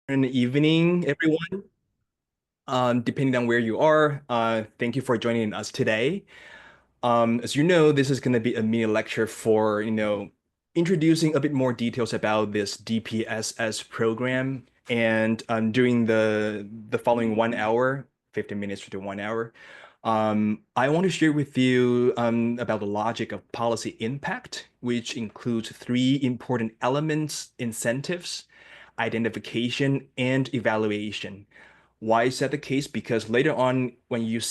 In the evening, everyone. Depending on where you are, thank you for joining us today. As you know, this is going to be a mini lecture for, introducing a bit more details about this DPSS program. And during the following 1 hour, 15 minutes to 1 hour, I want to share with you about the logic of policy impact, which includes three important elements: incentives, identification, and evaluation. Why is that the case? Because later on, when you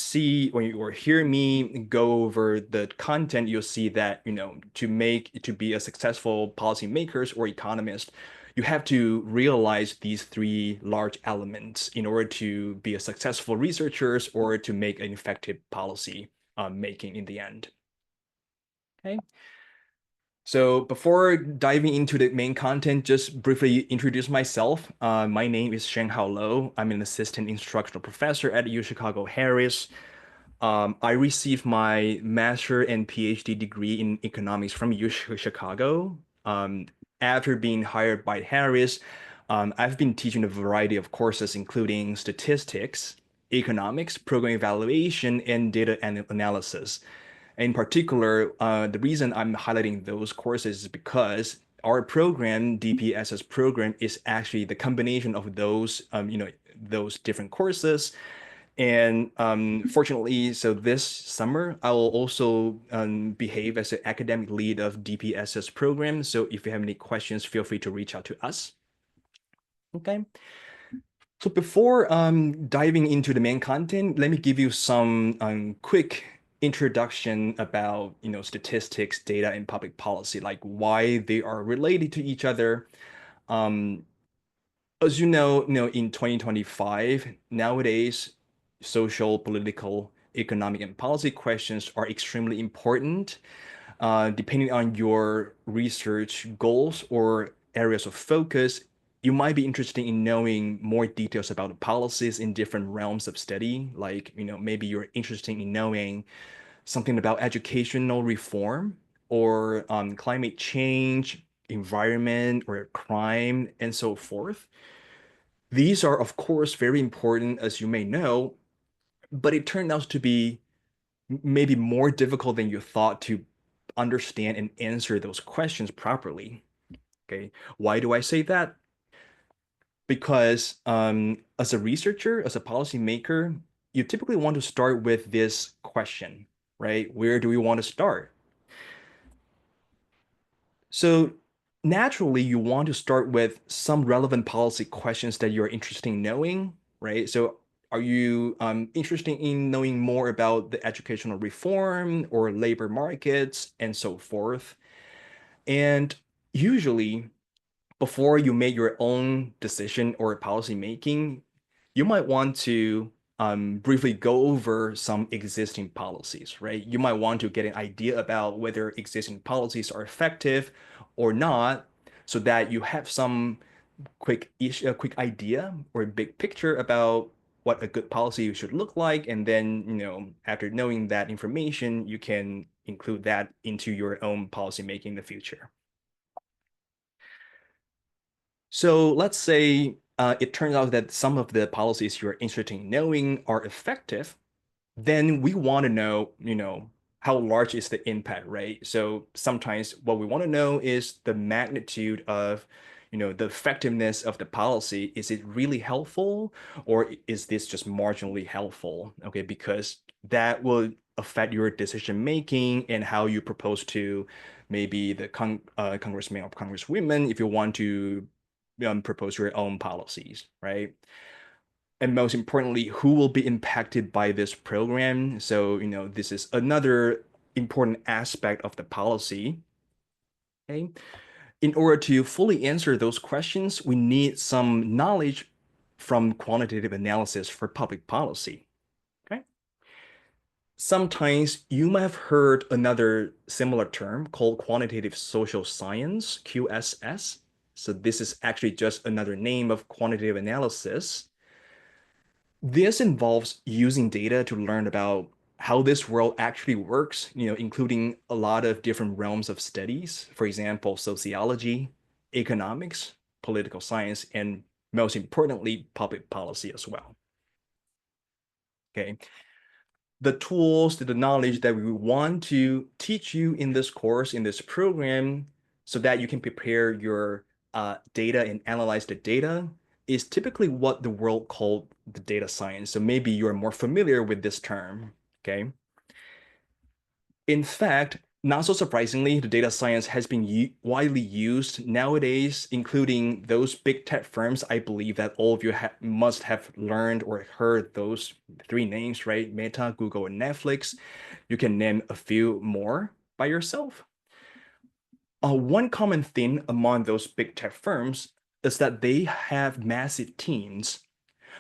or hear me go over the content, you'll see that, to be a successful policymakers or economist, you have to realize these three large elements in order to be a successful researchers or to make an effective policy making in the end. Okay. So before diving into the main content, just briefly introduce myself. My name is Sheng-Hao Lo. I'm an assistant instructional professor at U Chicago Harris. I received my master and PhD degree in economics from U Chicago. After being hired by Harris, I've been teaching a variety of courses, including statistics, economics, program evaluation, and data analysis. In particular, the reason I'm highlighting those courses is because our program, DPSS program, is actually the combination of those different courses. And fortunately, so this summer, I will also behave as an academic lead of DPSS program. So if you have any questions, feel free to reach out to us. Okay. So before diving into the main content, let me give you some quick introduction about statistics, data, and public policy, like why they are related to each other. Um, as in 2025, nowadays, social, political, economic, and policy questions are extremely important. Depending on your research goals or areas of focus, you might be interested in knowing more details about the policies in different realms of study. Like, maybe you're interested in knowing something about educational reform or climate change, environment, or crime, and so forth. These are, of course, very important, as you may know, but it turned out to be maybe more difficult than you thought to understand and answer those questions properly. Okay, why do I say that? Because as a researcher, as a policymaker, you typically want to start with this question, right? Where do we want to start? So naturally, you want to start with some relevant policy questions that you're interested in knowing, right? So are you interested in knowing more about the educational reform or labor markets and so forth? And usually, before you make your own decision or policy making, you might want to briefly go over some existing policies, right? You might want to get an idea about whether existing policies are effective or not, so that you have some a quick idea or a big picture about what a good policy should look like. And then, after knowing that information, you can include that into your own policy making in the future. So let's say it turns out that some of the policies you're interested in knowing are effective, then we want to know, how large is the impact, right? So sometimes what we want to know is the magnitude of, the effectiveness of the policy. Is it really helpful, or is this just marginally helpful? Okay, because that will affect your decision making and how you propose to maybe the congressman or congresswomen if you want to propose your own policies, right? And most importantly, who will be impacted by this program? So, this is another important aspect of the policy. Okay. In order to fully answer those questions, we need some knowledge from quantitative analysis for public policy. Okay. Sometimes you might have heard another similar term called quantitative social science, QSS. So this is actually just another name of quantitative analysis. This involves using data to learn about how this world actually works, including a lot of different realms of studies. For example, sociology, economics, political science, and most importantly, public policy as well. Okay. The tools, the knowledge that we want to teach you in this course, in this program, so that you can prepare your data and analyze the data is typically what the world called the data science. So maybe you're more familiar with this term, okay? In fact, not so surprisingly, the data science has been widely used nowadays, including those big tech firms. I believe that all of you must have learned or heard those three names, right? Meta, Google, and Netflix. You can name a few more by yourself. One common theme among those big tech firms is that they have massive teams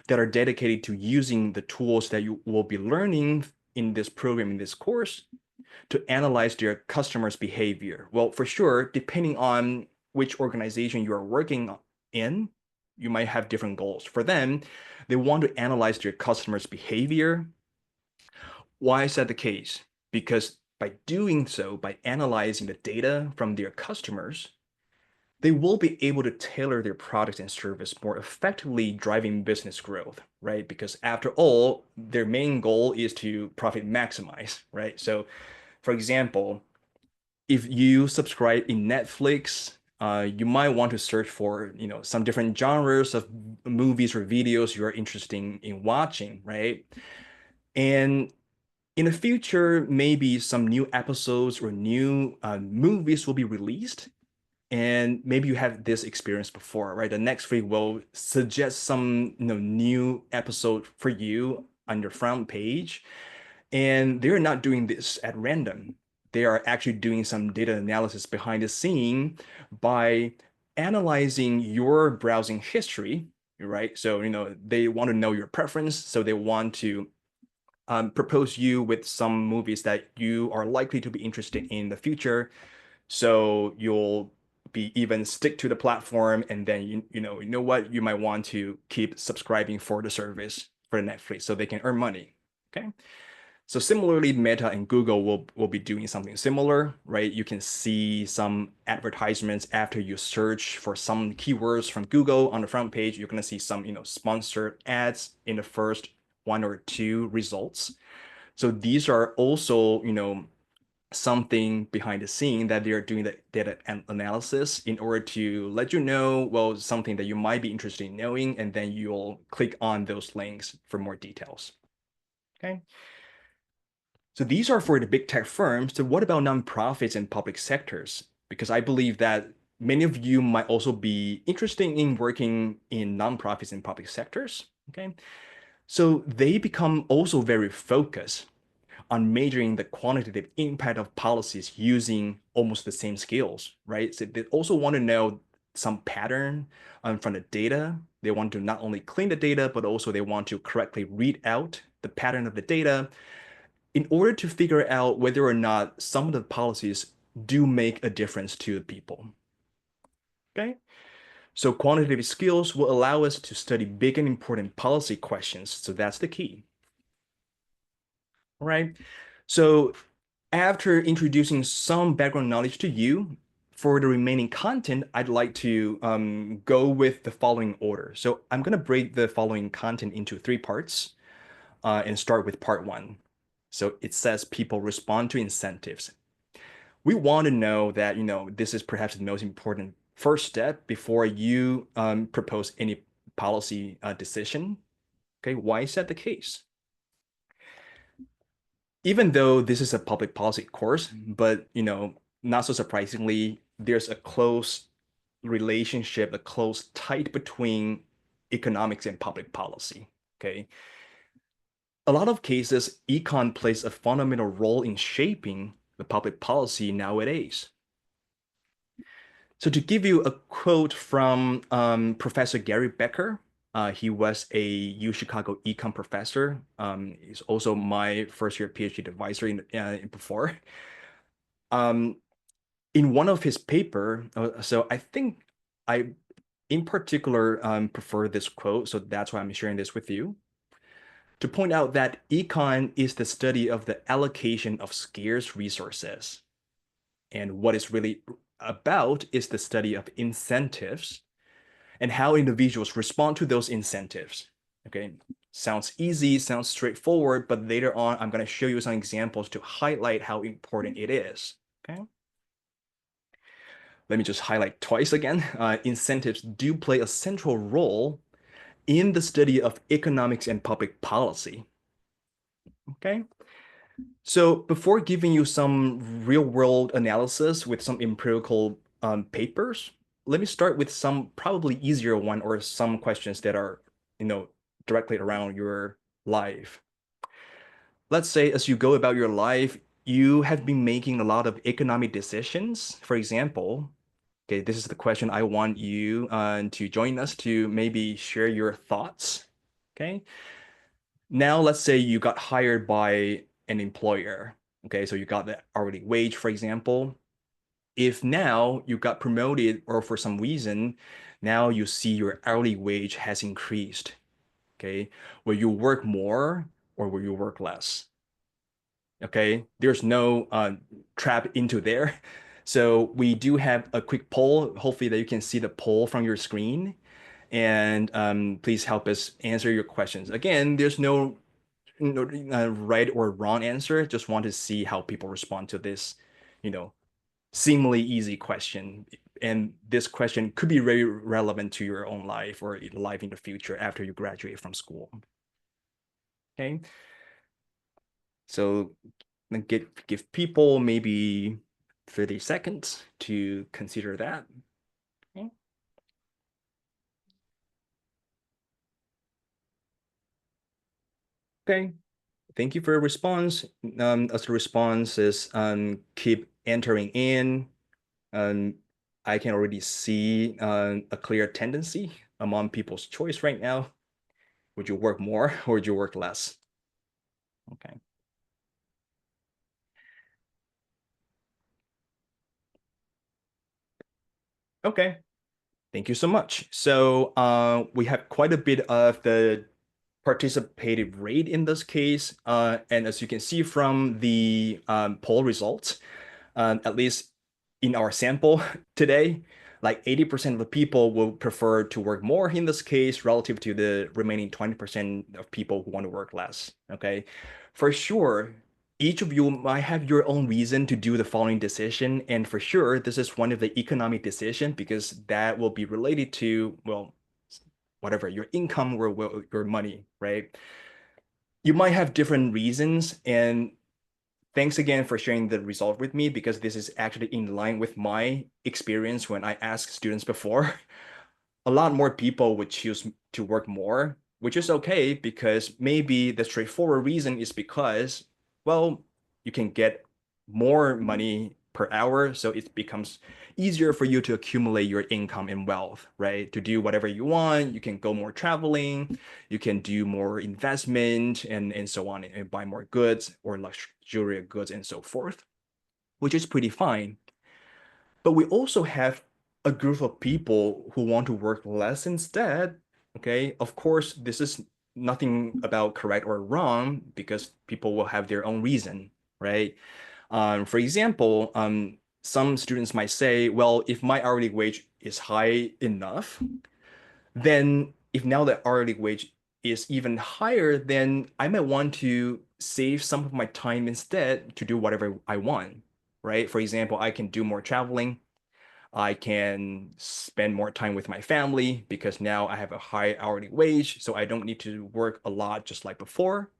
that are dedicated to using the tools that you will be learning in this program, in this course, to analyze their customers' behavior. Well, for sure, depending on which organization you are working in, you might have different goals. For them, they want to analyze their customers' behavior. Why is that the case? Because by doing so, by analyzing the data from their customers, they will be able to tailor their products and service more effectively, driving business growth, right? Because after all, their main goal is to profit maximize, right? So, for example, if you subscribe in Netflix, you might want to search for, some different genres of movies or videos you are interested in watching, right? And in the future, maybe some new episodes or new movies will be released. And maybe you have this experience before, right? The next week will suggest some, new episode for you on your front page. And they're not doing this at random. They are actually doing some data analysis behind the scene by analyzing your browsing history, right? So, they want to know your preference. So they want to propose you with some movies that you are likely to be interested in the future. So you'll be even stick to the platform, and then you know what, you might want to keep subscribing for the service for Netflix so they can earn money. Okay. So similarly, Meta and Google will be doing something similar, right? You can see some advertisements after you search for some keywords from Google on the front page. You're going to see some, sponsored ads in the first one or two results. So these are also, something behind the scene that they are doing the data analysis in order to let you know, well, something that you might be interested in knowing, and then you'll click on those links for more details. Okay. So these are for the big tech firms. So what about nonprofits and public sectors? Because I believe that many of you might also be interested in working in nonprofits and public sectors. Okay. So they become also very focused on measuring the quantitative impact of policies using almost the same skills, right? So they also want to know some pattern from the data. They want to not only clean the data, but also they want to correctly read out the pattern of the data in order to figure out whether or not some of the policies do make a difference to the people. Okay? So quantitative skills will allow us to study big and important policy questions. So that's the key. All right. So after introducing some background knowledge to you, for the remaining content, I'd like to go with the following order. So I'm going to break the following content into three parts and start with part one. So it says people respond to incentives. We want to know that, this is perhaps the most important first step before you propose any policy decision. Okay, why is that the case? Even though this is a public policy course, but not so surprisingly, there's a close relationship, a close tie between economics and public policy. Okay. A lot of cases, econ plays a fundamental role in shaping the public policy nowadays. So to give you a quote from Professor Gary Becker, he was a U Chicago econ professor. He's also my first year PhD advisor before. Um, in one of his paper, so I think I in particular prefer this quote, so that's why I'm sharing this with you, to point out that econ is the study of the allocation of scarce resources. And what it's really about is the study of incentives and how individuals respond to those incentives. Okay, sounds easy, sounds straightforward, but later on, I'm going to show you some examples to highlight how important it is. Okay. Let me just highlight twice again. Incentives do play a central role in the study of economics and public policy. Okay. So before giving you some real world analysis with some empirical papers, let me start with some probably easier one or some questions that are, directly around your life. Let's say as you go about your life, you have been making a lot of economic decisions. For example, okay, this is the question I want you to join us to maybe share your thoughts. Okay. Now, let's say you got hired by an employer. Okay, so you got the hourly wage, for example. If now you got promoted or for some reason, now you see your hourly wage has increased. Okay, will you work more or will you work less? Okay, there's no trap into there. So we do have a quick poll. Hopefully that you can see the poll from your screen. And please help us answer your questions. Again, there's no right or wrong answer. Just want to see how people respond to this, you know, seemingly easy question. And this question could be very relevant to your own life or life in the future after you graduate from school. Okay. So give people maybe 30 seconds to consider that. Okay. Okay. Thank you for your response. As the responses keep entering in, Um, I can already see a clear tendency among people's choice right now. Would you work more or would you work less? Okay. Okay. Thank you so much. So we have quite a bit of the participative rate in this case. And as you can see from the poll results, at least in our sample today, like 80% of the people will prefer to work more in this case relative to the remaining 20% of people who want to work less. Okay. For sure, each of you might have your own reason to do the following decision. And for sure, this is one of the economic decision because that will be related to, well, whatever your income or your money, right? You might have different reasons, and thanks again for sharing the result with me because this is actually in line with my experience when I asked students before. A lot more people would choose to work more, which is okay because maybe the straightforward reason is because, well, you can get more money per hour, so it becomes easier for you to accumulate your income and wealth, right? To do whatever you want, you can go more traveling, you can do more investment and so on, and buy more goods or luxurious goods and so forth, which is pretty fine. But we also have a group of people who want to work less instead. Okay, of course, this is nothing about correct or wrong because people will have their own reason, right? For example, some students might say, well, if my hourly wage is high enough, then if now the hourly wage is even higher, then I might want to save some of my time instead to do whatever I want, right? For example, I can do more traveling. I can spend more time with my family because now I have a high hourly wage, so I don't need to work a lot just like before,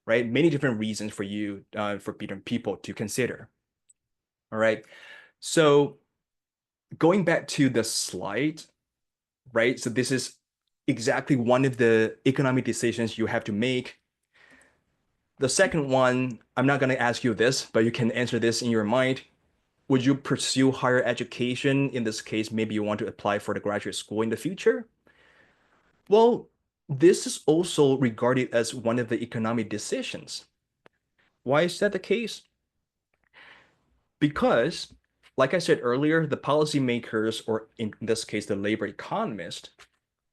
right? Many different reasons for you, for different people to consider. All right. So going back to the slide, right? So this is exactly one of the economic decisions you have to make. The second one, I'm not going to ask you this, but you can answer this in your mind. Would you pursue higher education? In this case, maybe you want to apply for the graduate school in the future. Well, this is also regarded as one of the economic decisions. Why is that the case? Because, like I said earlier, the policymakers, or in this case, the labor economist,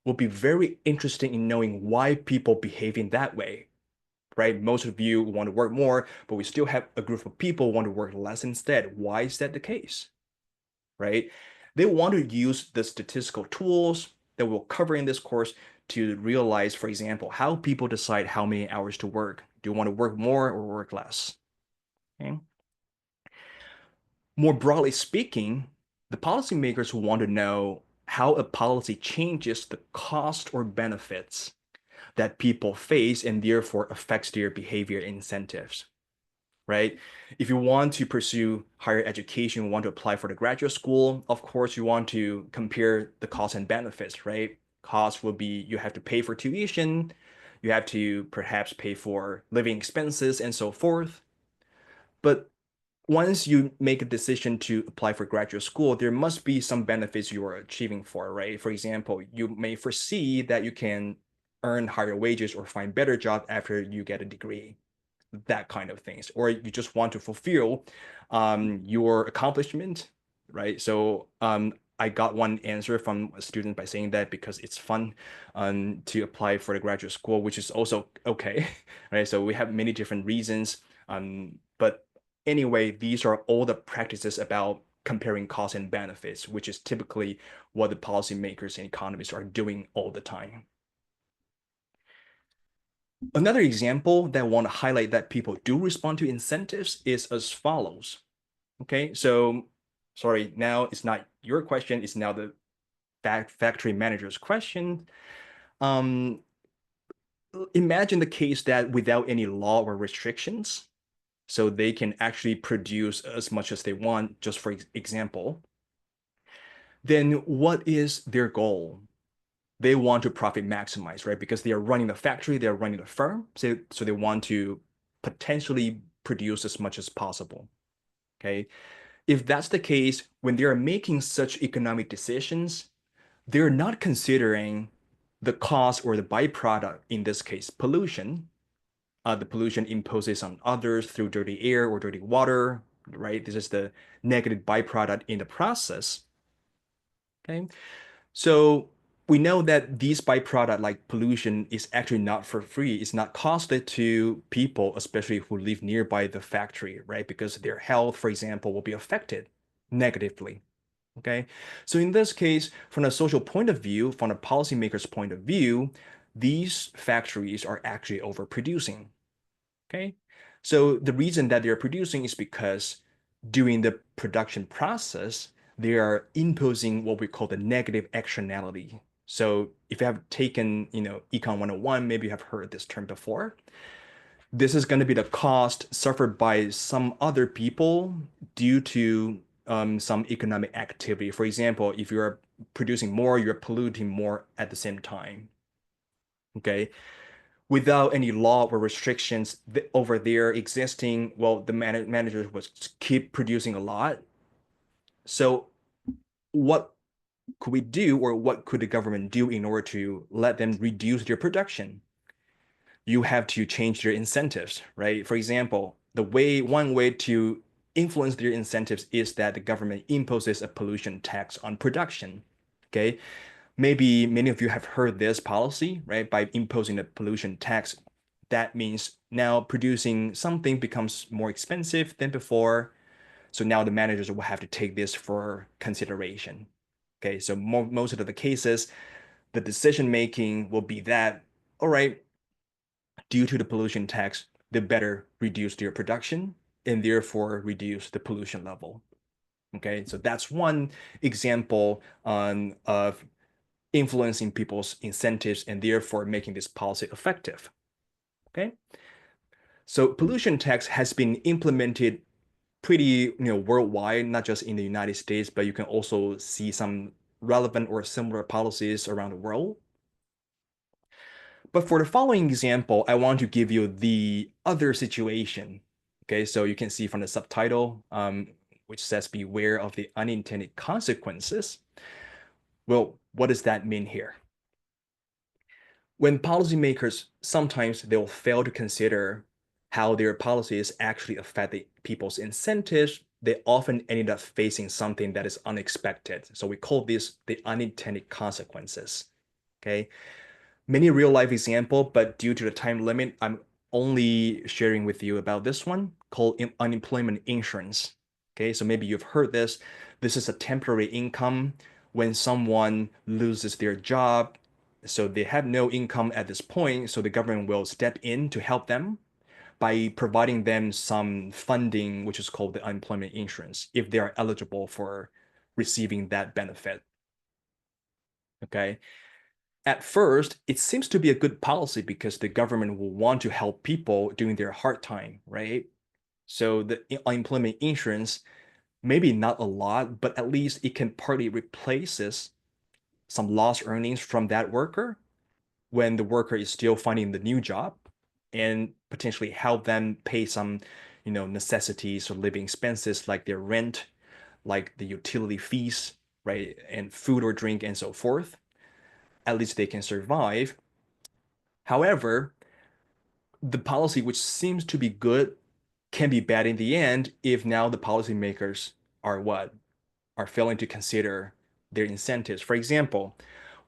will be very interested in knowing why people behave in that way, right? Most of you want to work more, but we still have a group of people who want to work less instead. Why is that the case, right? They want to use the statistical tools that we'll cover in this course to realize, for example, how people decide how many hours to work. Do you want to work more or work less? Okay. More broadly speaking, the policymakers want to know how a policy changes the cost or benefits that people face and therefore affects their behavior incentives, right? If you want to pursue higher education, you want to apply for the graduate school, of course, you want to compare the costs and benefits, right? Cost will be you have to pay for tuition, you have to perhaps pay for living expenses and so forth. But once you make a decision to apply for graduate school, there must be some benefits you are achieving for, right? For example, you may foresee that you can earn higher wages or find better job after you get a degree, that kind of things. Or you just want to fulfill your accomplishment, right? So I got one answer from a student by saying that because it's fun to apply for the graduate school, which is also okay, right? So we have many different reasons. But anyway, these are all the practices about comparing costs and benefits, which is typically what the policymakers and economists are doing all the time. Another example that I want to highlight that people do respond to incentives is as follows. Okay, so sorry, now it's not your question, it's now the factory manager's question. Imagine the case that without any law or restrictions, so they can actually produce as much as they want, just for example, then what is their goal? They want to profit maximize, right? Because they are running the factory, they're running the firm, so they want to potentially produce as much as possible. Okay. If that's the case, when they are making such economic decisions, they're not considering the cost or the byproduct, in this case, pollution. The pollution imposes on others through dirty air or dirty water, right? This is the negative byproduct in the process. Okay. So we know that these byproduct like pollution is actually not for free. It's not costly to people, especially who live nearby the factory, right? Because their health, for example, will be affected negatively. Okay. So in this case, from a social point of view, from a policymaker's point of view, these factories are actually overproducing. Okay. So the reason that they're producing is because during the production process, they are imposing what we call the negative externality. So if you have taken, Econ 101, maybe you have heard this term before. This is going to be the cost suffered by some other people due to some economic activity. For example, if you're producing more, you're polluting more at the same time. Okay. Without any law or restrictions over there existing, well, the managers would keep producing a lot. So what could we do, or what could the government do in order to let them reduce their production? You have to change their incentives, right? For example, one way to influence their incentives is that the government imposes a pollution tax on production. Okay. Maybe many of you have heard this policy, right? By imposing a pollution tax, that means now producing something becomes more expensive than before. So now the managers will have to take this for consideration. Okay, so most of the cases, the decision making will be that, all right, due to the pollution tax, they better reduce their production and therefore reduce the pollution level. Okay, so that's one example of influencing people's incentives and therefore making this policy effective. Okay, so pollution tax has been implemented pretty worldwide, not just in the United States, but you can also see some relevant or similar policies around the world. But for the following example, I want to give you the other situation. Okay, so you can see from the subtitle, which says beware of the unintended consequences. Well, what does that mean here? When policymakers, sometimes they'll fail to consider how their policies actually affect the people's incentives, they often ended up facing something that is unexpected. So we call this the unintended consequences. Okay. Many real life example, but due to the time limit, I'm only sharing with you about this one called unemployment insurance. Okay, so maybe you've heard this. This is a temporary income when someone loses their job, so they have no income at this point, so the government will step in to help them by providing them some funding, which is called the unemployment insurance, if they are eligible for receiving that benefit. Okay. At first, it seems to be a good policy because the government will want to help people during their hard time, right? So the unemployment insurance, maybe not a lot, but at least it can partly replaces some lost earnings from that worker when the worker is still finding the new job and potentially help them pay some, necessities or living expenses like their rent, like the utility fees, right? And food or drink and so forth. At least they can survive. However, the policy, which seems to be good, can be bad in the end if now the policymakers are what? Are failing to consider their incentives. For example,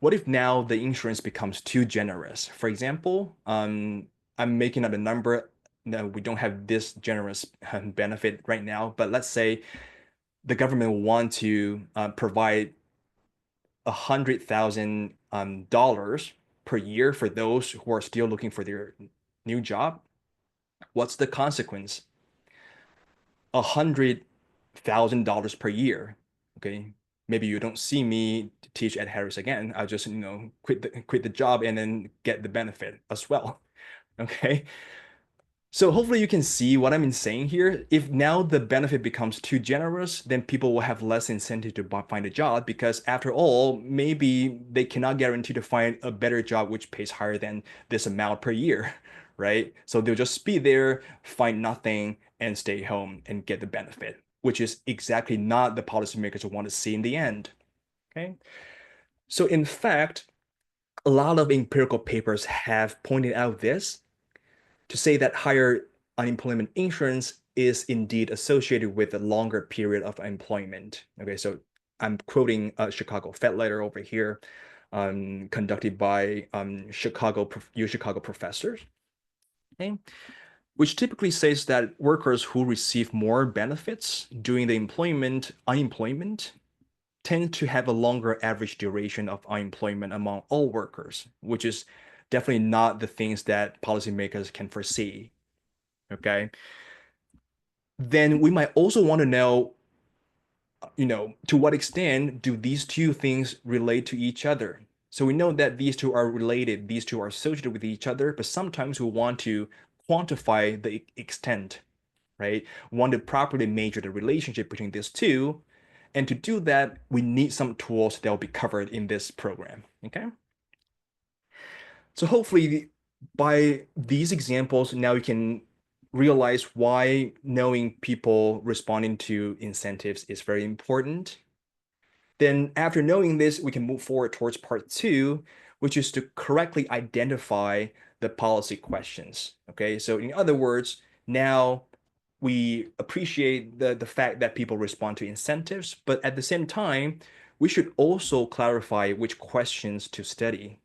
what if now the insurance becomes too generous? For example, I'm making up a number. No, we don't have this generous benefit right now, but let's say the government will want to provide $100,000 per year for those who are still looking for their new job. What's the consequence? $100,000 per year. Okay, maybe you don't see me teach at Harris again. I'll just quit the job and then get the benefit as well. Okay, so hopefully you can see what I'm saying here. If now the benefit becomes too generous, then people will have less incentive to find a job because after all, maybe they cannot guarantee to find a better job which pays higher than this amount per year, right? So they'll just be there, find nothing, and stay home and get the benefit, which is exactly not the policymakers want to see in the end. Okay. So in fact, a lot of empirical papers have pointed out this to say that higher unemployment insurance is indeed associated with a longer period of employment. Okay, so I'm quoting a Chicago Fed letter over here, conducted by Chicago professors, okay, which typically says that workers who receive more benefits during the unemployment tend to have a longer average duration of unemployment among all workers, which is definitely not the things that policymakers can foresee. Okay. Then we might also want to know, to what extent do these two things relate to each other? So we know that these two are related, these two are associated with each other, but sometimes we want to quantify the extent, right? We want to properly measure the relationship between these two. And to do that, we need some tools that will be covered in this program, okay? So hopefully by these examples, now you can realize why knowing people responding to incentives is very important. Then after knowing this, we can move forward towards part two, which is to correctly identify the policy questions. Okay, so in other words, now we appreciate the fact that people respond to incentives, but at the same time, we should also clarify which questions to study.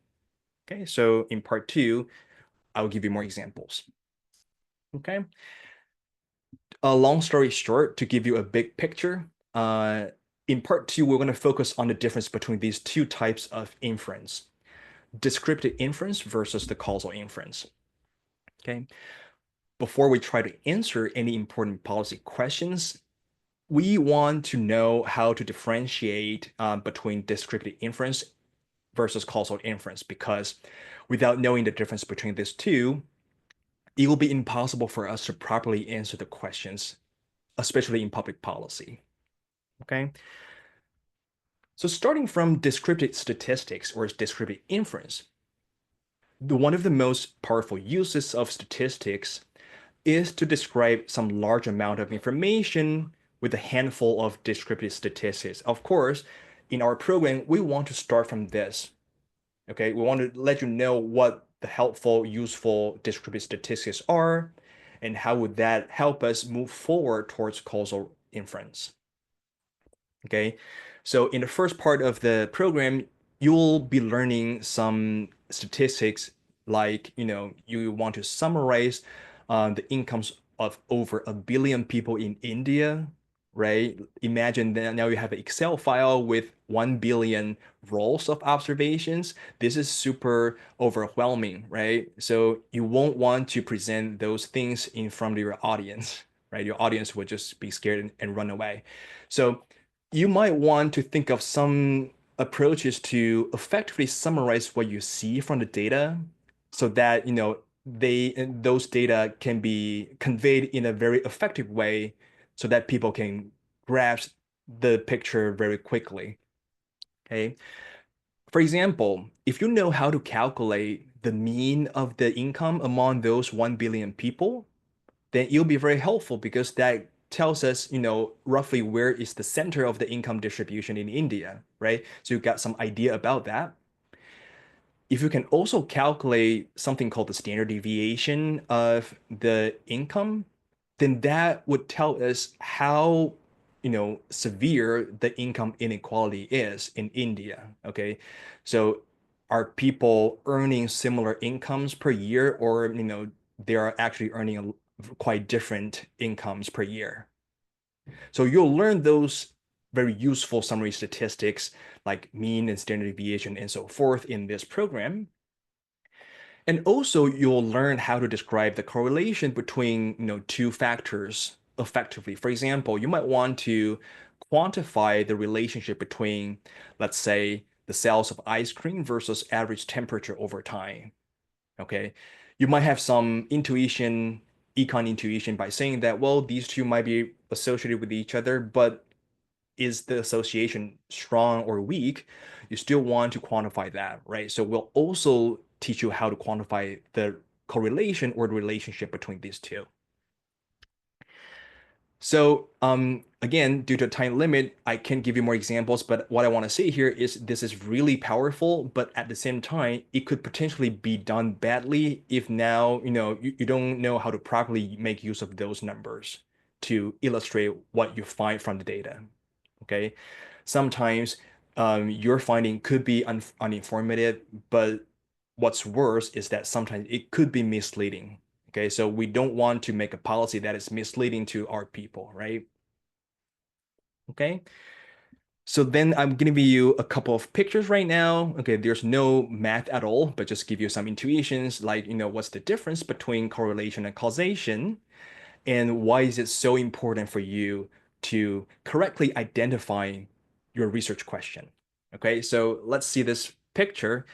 Okay, so in part two, I'll give you more examples. Okay, a long story short, to give you a big picture, in part two, we're going to focus on the difference between these two types of inference, descriptive inference versus the causal inference. Okay, before we try to answer any important policy questions, we want to know how to differentiate between descriptive inference versus causal inference, because without knowing the difference between these two, it will be impossible for us to properly answer the questions, especially in public policy. Okay. So starting from descriptive statistics or descriptive inference, one of the most powerful uses of statistics is to describe some large amount of information with a handful of descriptive statistics. Of course, in our program, we want to start from this. Okay, we want to let you know what the helpful, useful descriptive statistics are, and how would that help us move forward towards causal inference. Okay, so in the first part of the program, you'll be learning some statistics like, you want to summarize the incomes of over 1 billion people in India, right? Imagine that now you have an Excel file with 1 billion rows of observations. This is super overwhelming, right? So you won't want to present those things in front of your audience, right? Your audience would just be scared and run away. So you might want to think of some approaches to effectively summarize what you see from the data so that, those data can be conveyed in a very effective way so that people can grasp the picture very quickly. Okay. For example, if you know how to calculate the mean of the income among those 1 billion people, then it'll be very helpful because that tells us, roughly where is the center of the income distribution in India, right? So you got some idea about that. If you can also calculate something called the standard deviation of the income, then that would tell us how, severe the income inequality is in India. Okay. So are people earning similar incomes per year, or, they are actually earning quite different incomes per year? So you'll learn those very useful summary statistics like mean and standard deviation and so forth in this program. And also you'll learn how to describe the correlation between, two factors effectively. For example, you might want to quantify the relationship between, let's say, the sales of ice cream versus average temperature over time. Okay. You might have some intuition, econ intuition by saying that, well, these two might be associated with each other, but is the association strong or weak? You still want to quantify that, right? So we'll also teach you how to quantify the correlation or the relationship between these two. So again, due to time limit, I can't give you more examples, but what I want to say here is this is really powerful, but at the same time, it could potentially be done badly if now, you don't know how to properly make use of those numbers to illustrate what you find from the data. Okay. Sometimes your finding could be uninformative, but what's worse is that sometimes it could be misleading. Okay, so we don't want to make a policy that is misleading to our people, right? Okay, so then I'm giving you a couple of pictures right now. Okay, there's no math at all, but just give you some intuitions like, what's the difference between correlation and causation, and why is it so important for you to correctly identify your research question? Okay, so let's see this picture.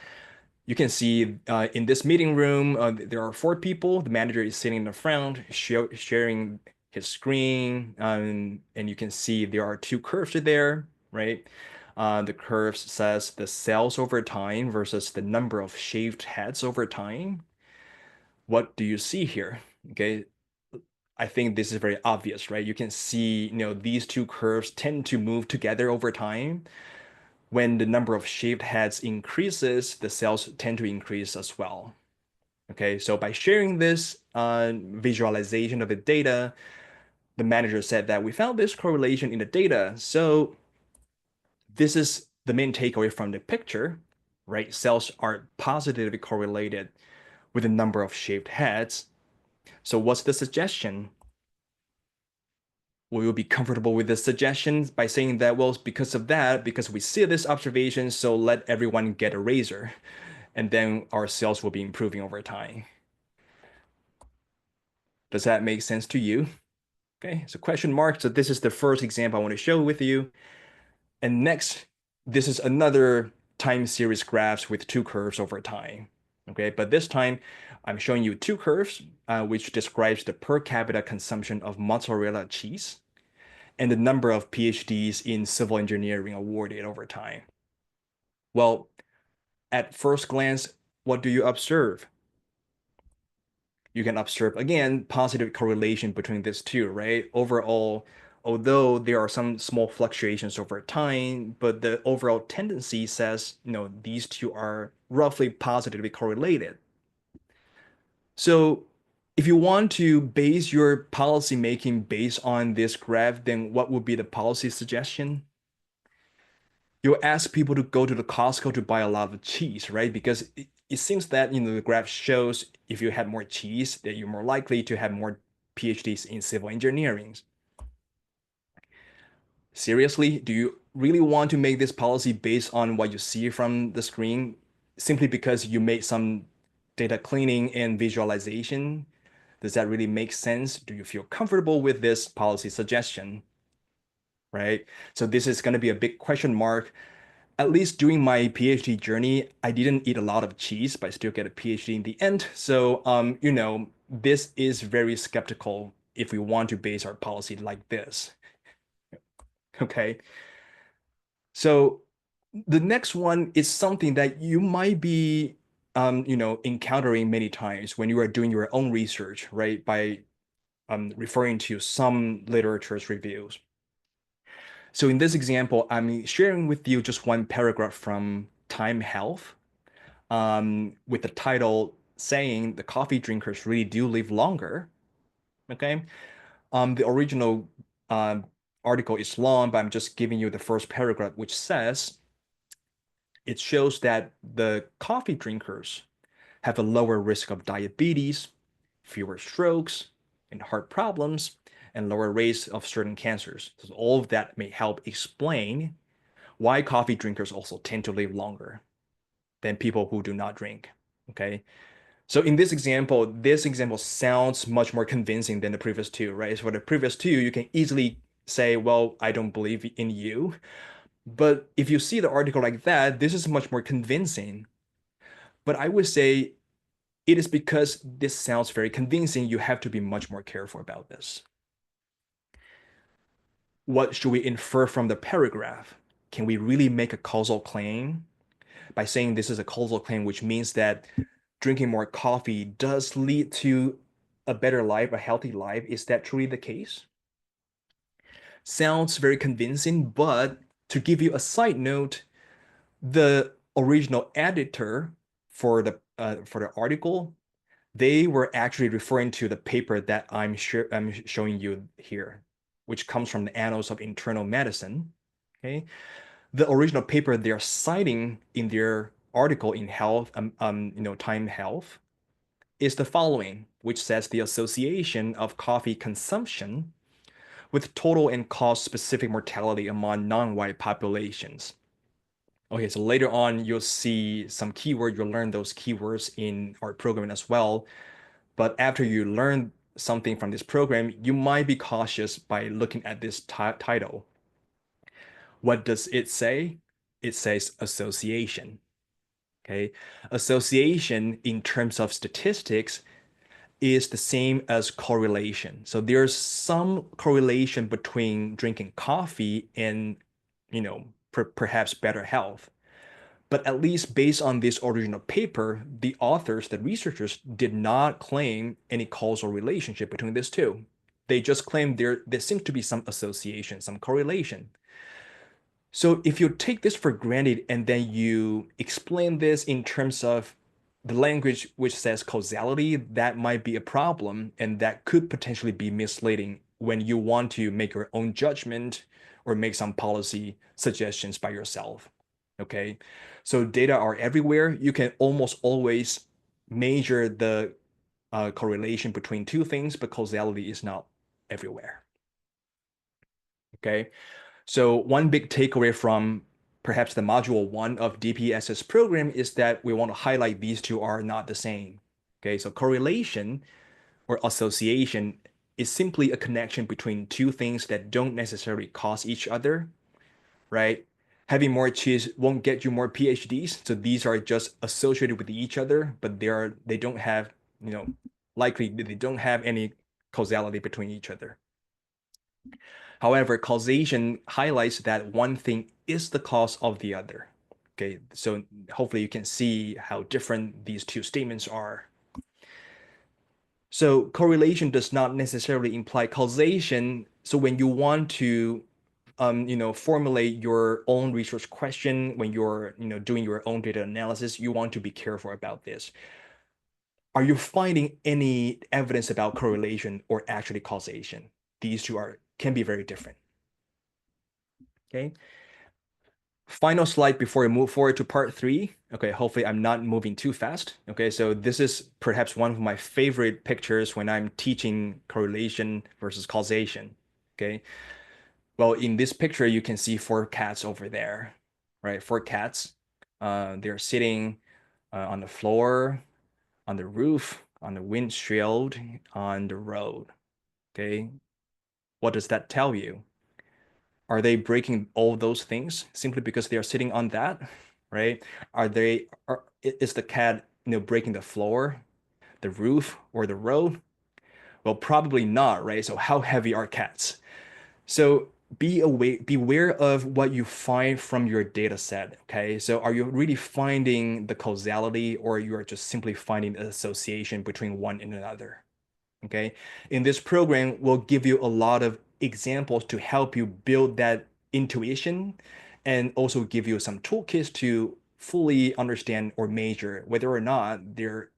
You can see in this meeting room, there are 4 people. The manager is sitting in the front, sharing his screen, and you can see there are 2 curves there, right? The curve says the sales over time versus the number of shaved heads over time. What do you see here? Okay, I think this is very obvious, right? You can see, these 2 curves tend to move together over time. When the number of shaved heads increases, the sales tend to increase as well. Okay, so by sharing this visualization of the data, the manager said that we found this correlation in the data. So this is the main takeaway from the picture, right? Sales are positively correlated with the number of shaved heads. So what's the suggestion? Will you be comfortable with the suggestions by saying that, well, it's because of that, because we see this observation, so let everyone get a razor, and then our sales will be improving over time. Does that make sense to you? Okay, so question mark. So this is the first example I want to show with you. And next, this is another time series graphs with 2 curves over time. Okay, but this time I'm showing you 2 curves, which describes the per capita consumption of mozzarella cheese and the number of PhDs in civil engineering awarded over time. Well, at first glance, what do you observe? You can observe, again, positive correlation between these two, right? Overall, although there are some small fluctuations over time, but the overall tendency says, these two are roughly positively correlated. So if you want to base your policy making based on this graph, then what would be the policy suggestion? You ask people to go to the Costco to buy a lot of cheese, right? Because it seems that the graph shows if you have more cheese, that you're more likely to have more PhDs in civil engineering. Seriously, do you really want to make this policy based on what you see from the screen simply because you made some data cleaning and visualization? Does that really make sense? Do you feel comfortable with this policy suggestion? Right? So this is going to be a big question mark. At least during my PhD journey, I didn't eat a lot of cheese, but I still get a PhD in the end. So, this is very skeptical if we want to base our policy like this. Okay. So the next one is something that you might be, encountering many times when you are doing your own research, right? By referring to some literature's reviews. So in this example, I'm sharing with you just one paragraph from Time Health, with the title saying the coffee drinkers really do live longer. Okay. The original article is long, but I'm just giving you the first paragraph, which says it shows that the coffee drinkers have a lower risk of diabetes, fewer strokes, and heart problems, and lower rates of certain cancers. So all of that may help explain why coffee drinkers also tend to live longer than people who do not drink. Okay. So in this example sounds much more convincing than the previous two, right? So for the previous two, you can easily say, well, I don't believe in you. But if you see the article like that, this is much more convincing. But I would say it is because this sounds very convincing, you have to be much more careful about this. What should we infer from the paragraph? Can we really make a causal claim? By saying this is a causal claim, which means that drinking more coffee does lead to a better life, a healthy life. Is that truly the case? Sounds very convincing, but to give you a side note, the original editor for the article, they were actually referring to the paper that I'm showing you here, which comes from the Annals of Internal Medicine. Okay, the original paper they're citing in their article in Health, Time Health, is the following, which says the association of coffee consumption with total and cause-specific mortality among non-white populations. Okay, so later on, you'll see some keyword. You'll learn those keywords in our program as well. But after you learn something from this program, you might be cautious by looking at this title. What does it say? It says association. Okay, association in terms of statistics is the same as correlation. So there's some correlation between drinking coffee and, perhaps better health. But at least based on this original paper, the authors, the researchers, did not claim any causal relationship between these two. They just claimed there seems to be some association, some correlation. So if you take this for granted and then you explain this in terms of the language which says causality, that might be a problem, and that could potentially be misleading when you want to make your own judgment or make some policy suggestions by yourself. Okay. So data are everywhere. You can almost always measure the correlation between two things, but causality is not everywhere. Okay. So one big takeaway from perhaps the module one of DPSS program is that we want to highlight these two are not the same. Okay, so correlation or association is simply a connection between two things that don't necessarily cause each other, right? Having more cheese won't get you more PhDs, so these are just associated with each other, but they don't have, likely they don't have any causality between each other. However, causation highlights that one thing is the cause of the other. Okay, so hopefully you can see how different these two statements are. So correlation does not necessarily imply causation. So when you want to, formulate your own research question, when you're, doing your own data analysis, you want to be careful about this. Are you finding any evidence about correlation or actually causation? These two can be very different. Okay. Final slide before we move forward to part three. Okay, hopefully I'm not moving too fast. Okay, so this is perhaps one of my favorite pictures when I'm teaching correlation versus causation. Okay, Well, in this picture, you can see four cats over there, right? Four cats. They're sitting on the floor, on the roof, on the windshield, on the road. Okay. What does that tell you? Are they breaking all those things simply because they are sitting on that, right? Is the cat, breaking the floor, the roof, or the road? Well, probably not, right? So how heavy are cats? So beware of what you find from your data set, okay? So are you really finding the causality, or you are just simply finding an association between one and another? Okay. In this program, we'll give you a lot of examples to help you build that intuition and also give you some toolkits to fully understand or measure whether or not there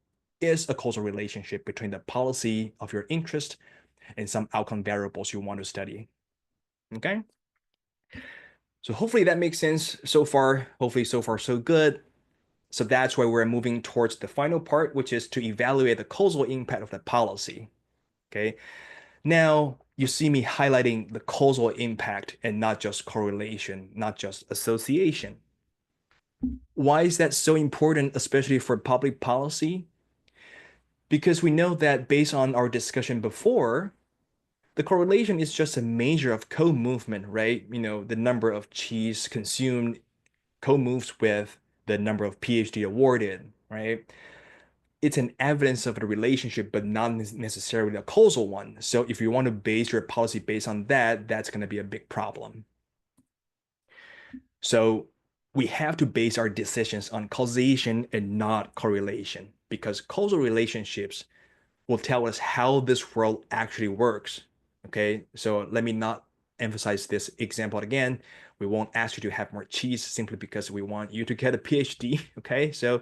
is a causal relationship between the policy of your interest and some outcome variables you want to study. Okay. So hopefully that makes sense so far. Hopefully so far so good. So that's why we're moving towards the final part, which is to evaluate the causal impact of the policy. Okay. Now you see me highlighting the causal impact and not just correlation, not just association. Why is that so important, especially for public policy? Because we know that based on our discussion before, the correlation is just a measure of co-movement, right? The number of cheese consumed co-moves with the number of PhD awarded, right? It's an evidence of the relationship, but not necessarily a causal one. So if you want to base your policy based on that, that's going to be a big problem. So we have to base our decisions on causation and not correlation, because causal relationships will tell us how this world actually works. Okay, so let me not emphasize this example again. We won't ask you to have more cheese simply because we want you to get a PhD. Okay, so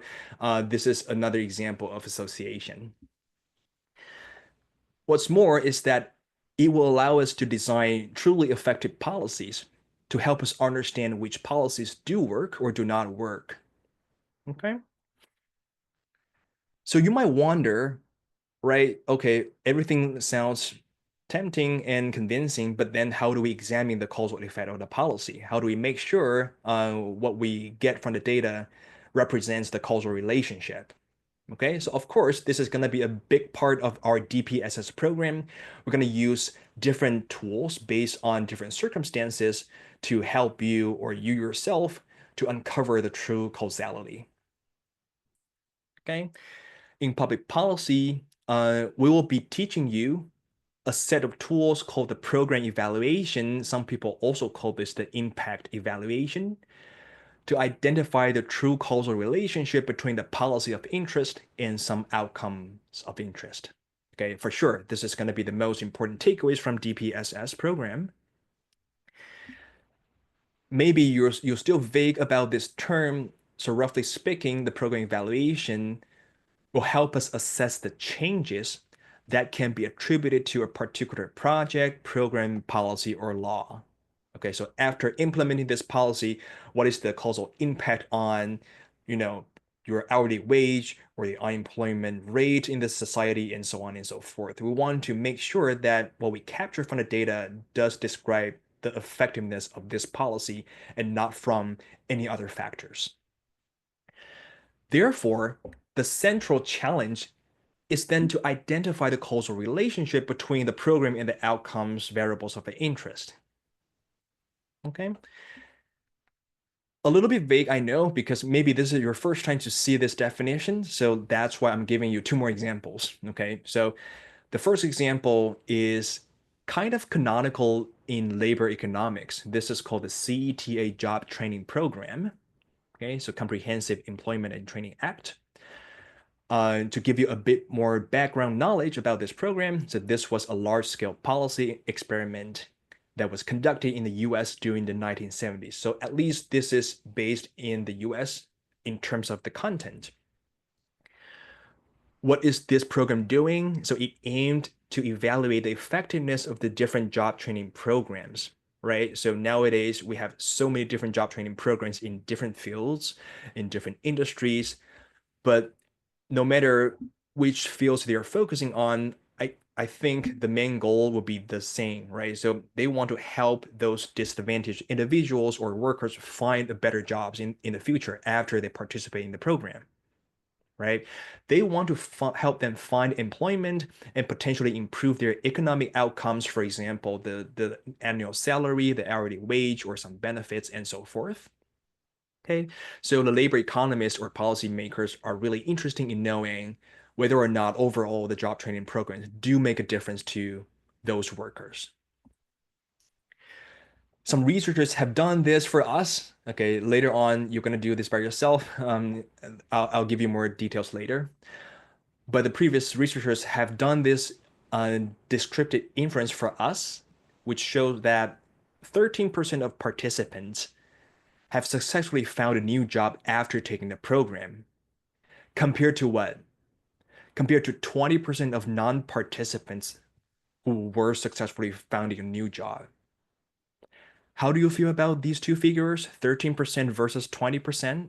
this is another example of association. What's more is that it will allow us to design truly effective policies to help us understand which policies do work or do not work. Okay. So you might wonder, right? Okay, everything sounds tempting and convincing, but then how do we examine the causal effect of the policy? How do we make sure what we get from the data represents the causal relationship? Okay, so of course, this is going to be a big part of our DPSS program. We're going to use different tools based on different circumstances to help you or you yourself to uncover the true causality. Okay, in public policy, we will be teaching you a set of tools called the program evaluation. Some people also call this the impact evaluation, to identify the true causal relationship between the policy of interest and some outcomes of interest. Okay, for sure, this is going to be the most important takeaways from DPSS program. Maybe you're still vague about this term. So roughly speaking, the program evaluation will help us assess the changes that can be attributed to a particular project, program, policy, or law. Okay, so after implementing this policy, what is the causal impact on, you know, your hourly wage or the unemployment rate in the society and so on and so forth. We want to make sure that what we capture from the data does describe the effectiveness of this policy and not from any other factors. Therefore, the central challenge is then to identify the causal relationship between the program and the outcomes variables of the interest. Okay. A little bit vague, I know, because maybe this is your first time to see this definition. So that's why I'm giving you two more examples. Okay. So the first example is kind of canonical in labor economics. This is called the CETA Job Training Program. Okay. So Comprehensive Employment and Training Act. To give you a bit more background knowledge about this program, so this was a large-scale policy experiment that was conducted in the US during the 1970s. So at least this is based in the US in terms of the content. What is this program doing? So it aimed to evaluate the effectiveness of the different job training programs, right? So nowadays we have so many different job training programs in different fields, in different industries, but no matter which fields they are focusing on, I think the main goal will be the same, right? So they want to help those disadvantaged individuals or workers find better jobs in the future after they participate in the program, right? They want to help them find employment and potentially improve their economic outcomes, for example, the annual salary, the hourly wage, or some benefits, and so forth. Okay, so the labor economists or policymakers are really interested in knowing whether or not overall the job training programs do make a difference to those workers. Some researchers have done this for us. Okay, later on, you're going to do this by yourself. I'll give you more details later. But the previous researchers have done this descriptive inference for us, which shows that 13% of participants have successfully found a new job after taking the program, compared to what? Compared to 20% of non-participants who were successfully finding a new job. How do you feel about these two figures, 13% versus 20%?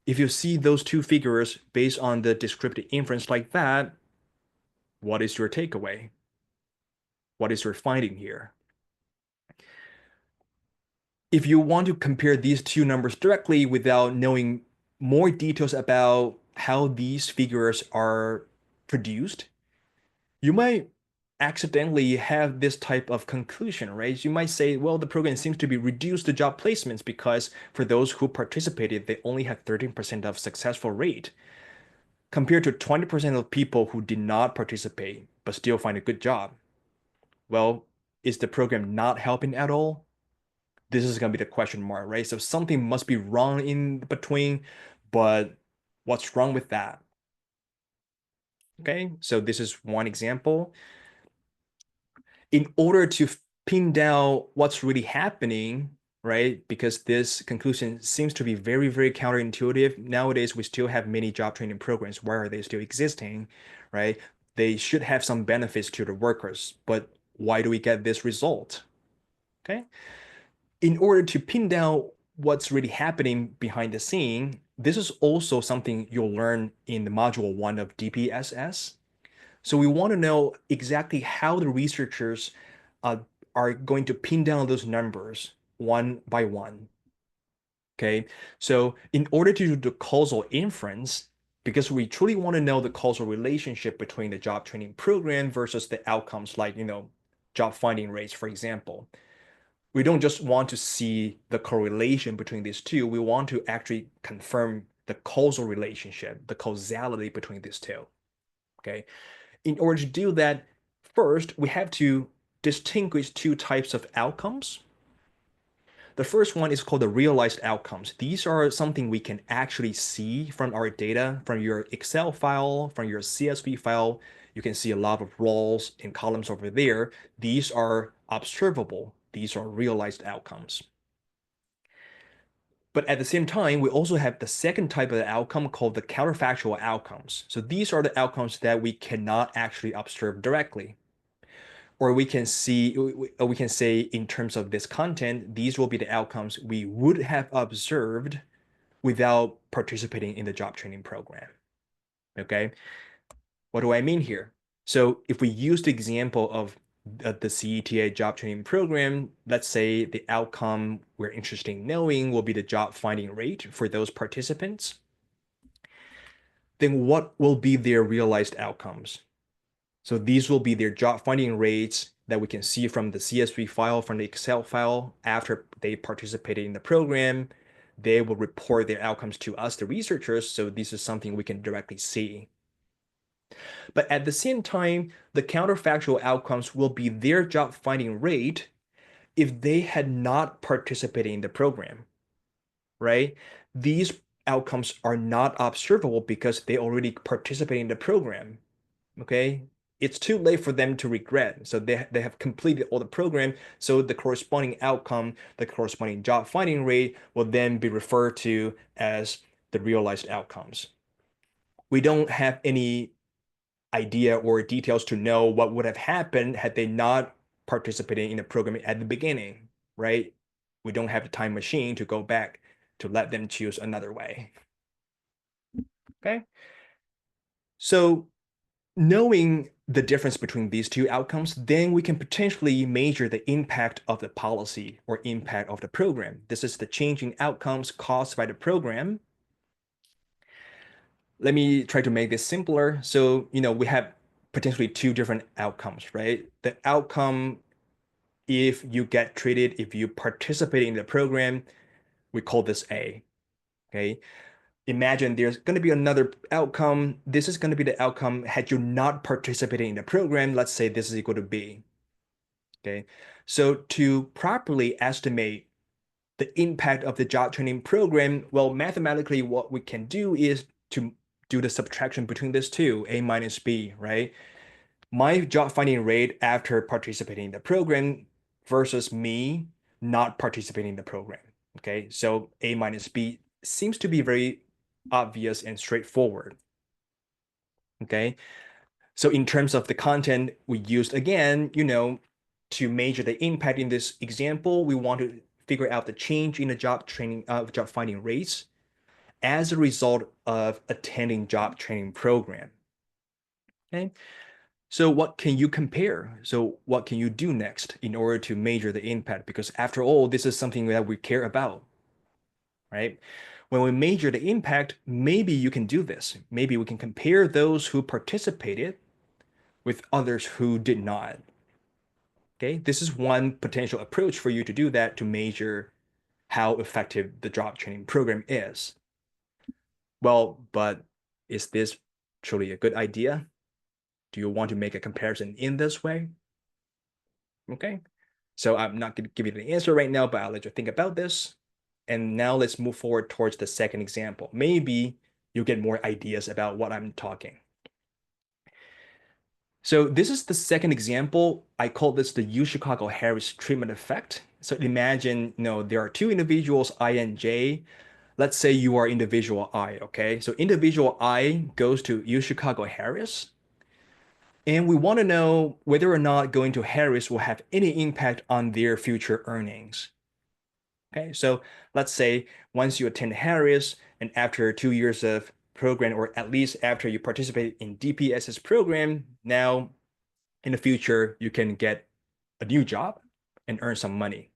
If you see those two figures based on the descriptive inference like that, what is your takeaway? What is your finding here? If you want to compare these two numbers directly without knowing more details about how these figures are produced, you might accidentally have this type of conclusion, right? You might say, well, the program seems to be reduced the job placements because for those who participated, they only had 13% of successful rate compared to 20% of people who did not participate but still find a good job. Well, is the program not helping at all? This is going to be the question mark, right? So something must be wrong in between, but what's wrong with that? Okay, so this is one example. In order to pin down what's really happening, right? Because this conclusion seems to be very, very counterintuitive. Nowadays, we still have many job training programs. Why are they still existing, right? They should have some benefits to the workers, but why do we get this result? Okay. In order to pin down what's really happening behind the scene, this is also something you'll learn in the module 1 of DPSS. So we want to know exactly how the researchers uh, are going to pin down those numbers one by one. Okay, so in order to do the causal inference, because we truly want to know the causal relationship between the job training program versus the outcomes like, job finding rates, for example. We don't just want to see the correlation between these two. We want to actually confirm the causal relationship, the causality between these two. Okay. In order to do that, first, we have to distinguish two types of outcomes. The first one is called the realized outcomes. These are something we can actually see from our data, from your Excel file, from your CSV file. You can see a lot of rows and columns over there. These are observable. These are realized outcomes. But at the same time, we also have the second type of outcome called the counterfactual outcomes. So these are the outcomes that we cannot actually observe directly. Or we can say in terms of this content, these will be the outcomes we would have observed without participating in the job training program. Okay, what do I mean here? So if we use the example of the CETA job training program, let's say the outcome we're interested in knowing will be the job finding rate for those participants, then what will be their realized outcomes? So these will be their job finding rates that we can see from the CSV file, from the Excel file after they participated in the program. They will report their outcomes to us, the researchers. So this is something we can directly see. But at the same time, the counterfactual outcomes will be their job finding rate if they had not participated in the program, right? These outcomes are not observable because they already participated in the program. Okay, it's too late for them to regret. So they have completed all the program. So the corresponding outcome, the corresponding job finding rate will then be referred to as the realized outcomes. We don't have any idea or details to know what would have happened had they not participated in the program at the beginning, right? We don't have a time machine to go back to let them choose another way. Okay. So knowing the difference between these two outcomes, then we can potentially measure the impact of the policy or impact of the program. This is the change in outcomes caused by the program. Let me try to make this simpler. So, we have potentially two different outcomes, right? The outcome, if you get treated, if you participate in the program, we call this A, okay? Imagine there's going to be another outcome. This is going to be the outcome had you not participated in the program. Let's say this is equal to B, okay? So to properly estimate the impact of the job training program, well, mathematically, what we can do is to do the subtraction between these two, A minus B, right? My job finding rate after participating in the program versus me not participating in the program. Okay, so A minus B seems to be very obvious and straightforward. Okay, so in terms of the content we used again, to measure the impact in this example, we want to figure out the change in the job finding rates as a result of attending job training program. Okay. So what can you compare? So what can you do next in order to measure the impact? Because after all, this is something that we care about, right? When we measure the impact, maybe you can do this. Maybe we can compare those who participated with others who did not. Okay, this is one potential approach for you to do that to measure how effective the job training program is. Well, but is this truly a good idea? Do you want to make a comparison in this way? Okay, so I'm not going to give you the answer right now, but I'll let you think about this. And now let's move forward towards the second example. Maybe you'll get more ideas about what I'm talking. So this is the second example. I call this the U-Chicago-Harris treatment effect. So imagine, there are two individuals, I and J. Let's say you are individual I, okay? So individual I goes to U-Chicago-Harris. And we want to know whether or not going to Harris will have any impact on their future earnings. Okay, so let's say once you attend Harris and after 2 years of program, or at least after you participate in DPSS program, now in the future, you can get a new job and earn some money.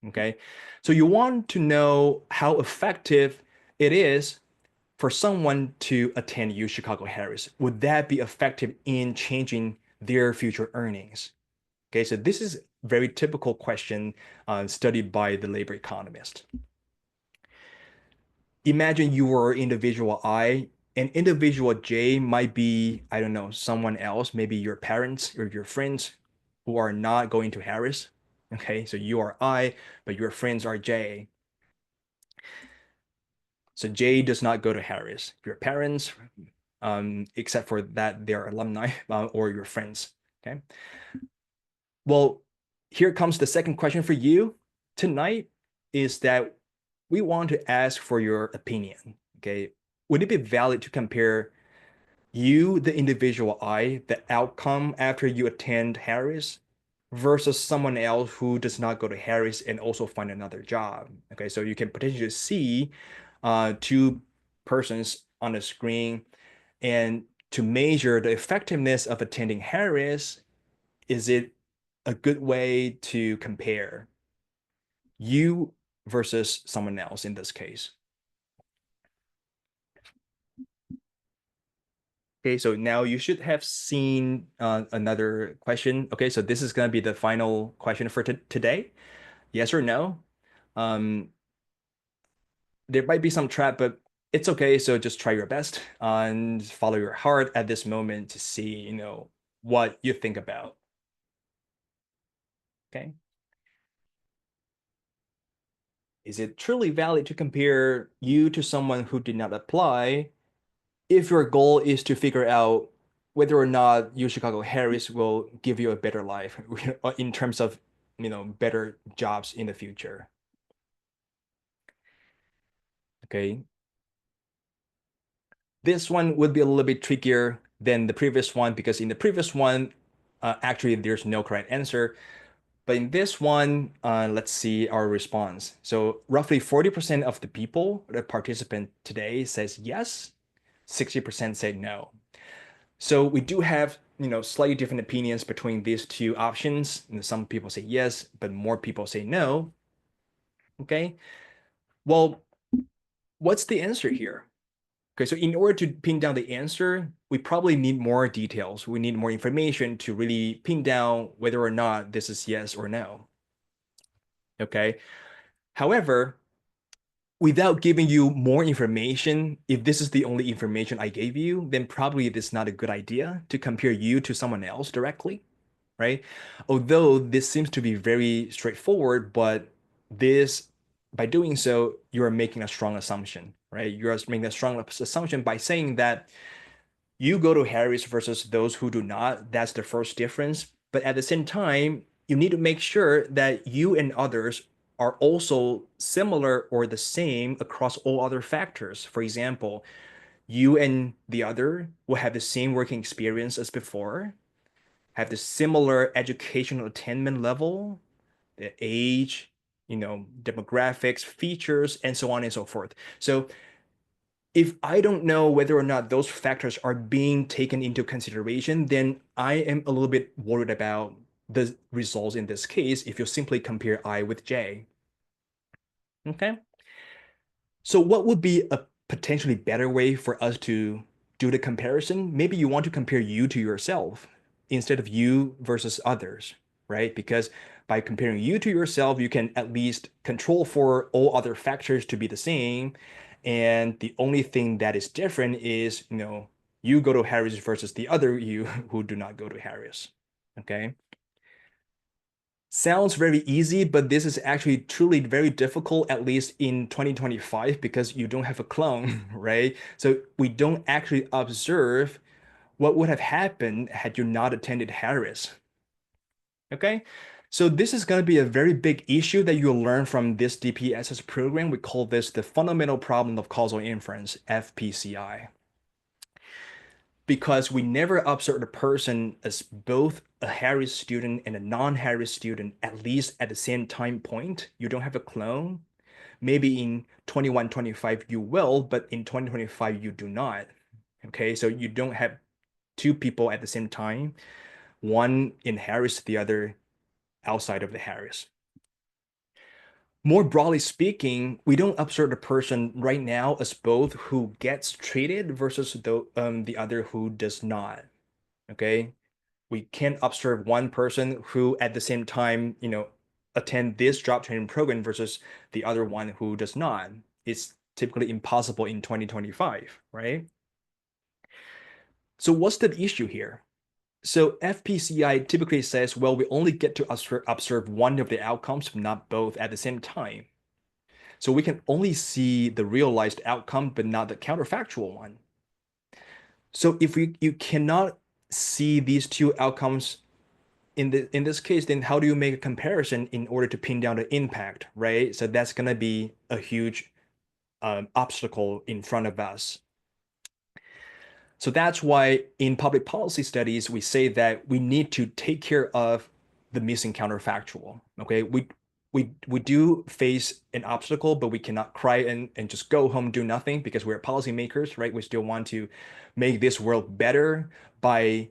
Okay, so you want to know how effective it is for someone to attend U-Chicago Harris. Would that be effective in changing their future earnings? Okay, so this is a very typical question studied by the labor economist. Imagine you were individual I, and individual J might be, I don't know, someone else, maybe your parents or your friends who are not going to Harris. Okay, so you are I, but your friends are J. So J does not go to Harris. Your parents, except for that they're alumni or your friends. Okay. Well, here comes the second question for you tonight is that we want to ask for your opinion. Okay. Would it be valid to compare you, the individual I, the outcome after you attend Harris versus someone else who does not go to Harris and also find another job? Okay. So you can potentially see two persons on the screen, and to measure the effectiveness of attending Harris, is it a good way to compare you versus someone else in this case? Okay, so now you should have seen another question. Okay, so this is going to be the final question for today. Yes or no? Um, there might be some trap, but it's okay. So just try your best and follow your heart at this moment to see, what you think about. Okay. Is it truly valid to compare you to someone who did not apply if your goal is to figure out whether or not U Chicago Harris will give you a better life in terms of, better jobs in the future? Okay. This one would be a little bit trickier than the previous one because in the previous one, actually, there's no correct answer. But in this one, let's see our response. So roughly 40% of the people, the participant today says yes, 60% say no. So we do have slightly different opinions between these two options. Some people say yes, but more people say no. Okay. Well, what's the answer here? Okay, so in order to pin down the answer, we probably need more details. We need more information to really pin down whether or not this is yes or no. Okay. However, without giving you more information, if this is the only information I gave you, then probably it's not a good idea to compare you to someone else directly, right? Although this seems to be very straightforward, but this, by doing so, you are making a strong assumption, right? You are making a strong assumption by saying that you go to Harris versus those who do not. That's the first difference. But at the same time, you need to make sure that you and others are also similar or the same across all other factors. For example, you and the other will have the same working experience as before, have the similar educational attainment level, the age, demographics, features, and so on and so forth. So if I don't know whether or not those factors are being taken into consideration, then I am a little bit worried about the results in this case if you simply compare I with J. Okay. So what would be a potentially better way for us to do the comparison? Maybe you want to compare you to yourself instead of you versus others, right? Because by comparing you to yourself, you can at least control for all other factors to be the same. And the only thing that is different is, you go to Harris versus the other you who do not go to Harris. Okay. Sounds very easy, but this is actually truly very difficult, at least in 2025, because you don't have a clone, right? So we don't actually observe what would have happened had you not attended Harris. Okay? So this is going to be a very big issue that you'll learn from this DPSS program. We call this the fundamental problem of causal inference, FPCI, because we never observed a person as both a Harris student and a non-Harris student, at least at the same time point. You don't have a clone. Maybe in 21, 25 you will, but in 2025 you do not. Okay, so you don't have two people at the same time, one in Harris, the other outside of the Harris. More broadly speaking, we don't observe the person right now as both who gets treated versus the other who does not. Okay, we can't observe one person who at the same time, attend this job training program versus the other one who does not. It's typically impossible in 2025, right? So what's the issue here? So FPCI typically says, well, we only get to observe one of the outcomes, not both at the same time. So we can only see the realized outcome, but not the counterfactual one. So if you cannot see these two outcomes in this case, then how do you make a comparison in order to pin down the impact, right? So that's going to be a huge obstacle in front of us. So that's why in public policy studies, we say that we need to take care of the missing counterfactual. Okay, we do face an obstacle, but we cannot cry and just go home, do nothing because we're policymakers, right? We still want to make this world better by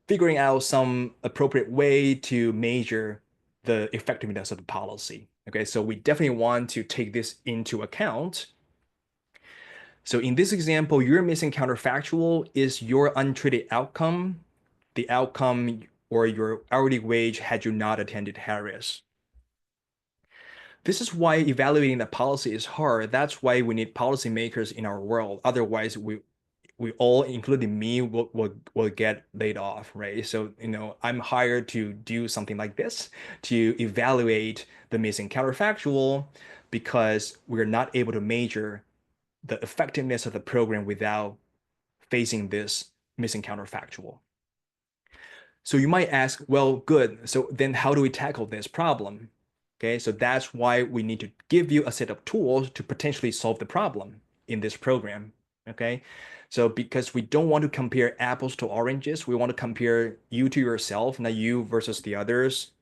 figuring out some appropriate way to measure the effectiveness of the policy. Okay, so we definitely want to take this into account. So in this example, your missing counterfactual is your untreated outcome, the outcome or your hourly wage had you not attended Harris. This is why evaluating the policy is hard. That's why we need policymakers in our world. Otherwise, we all, including me, will get laid off, right? So, I'm hired to do something like this, to evaluate the missing counterfactual, because we're not able to measure the effectiveness of the program without facing this missing counterfactual. So you might ask, well, good. So then how do we tackle this problem? Okay, so that's why we need to give you a set of tools to potentially solve the problem in this program. Okay, so because we don't want to compare apples to oranges, we want to compare you to yourself, not you versus the others,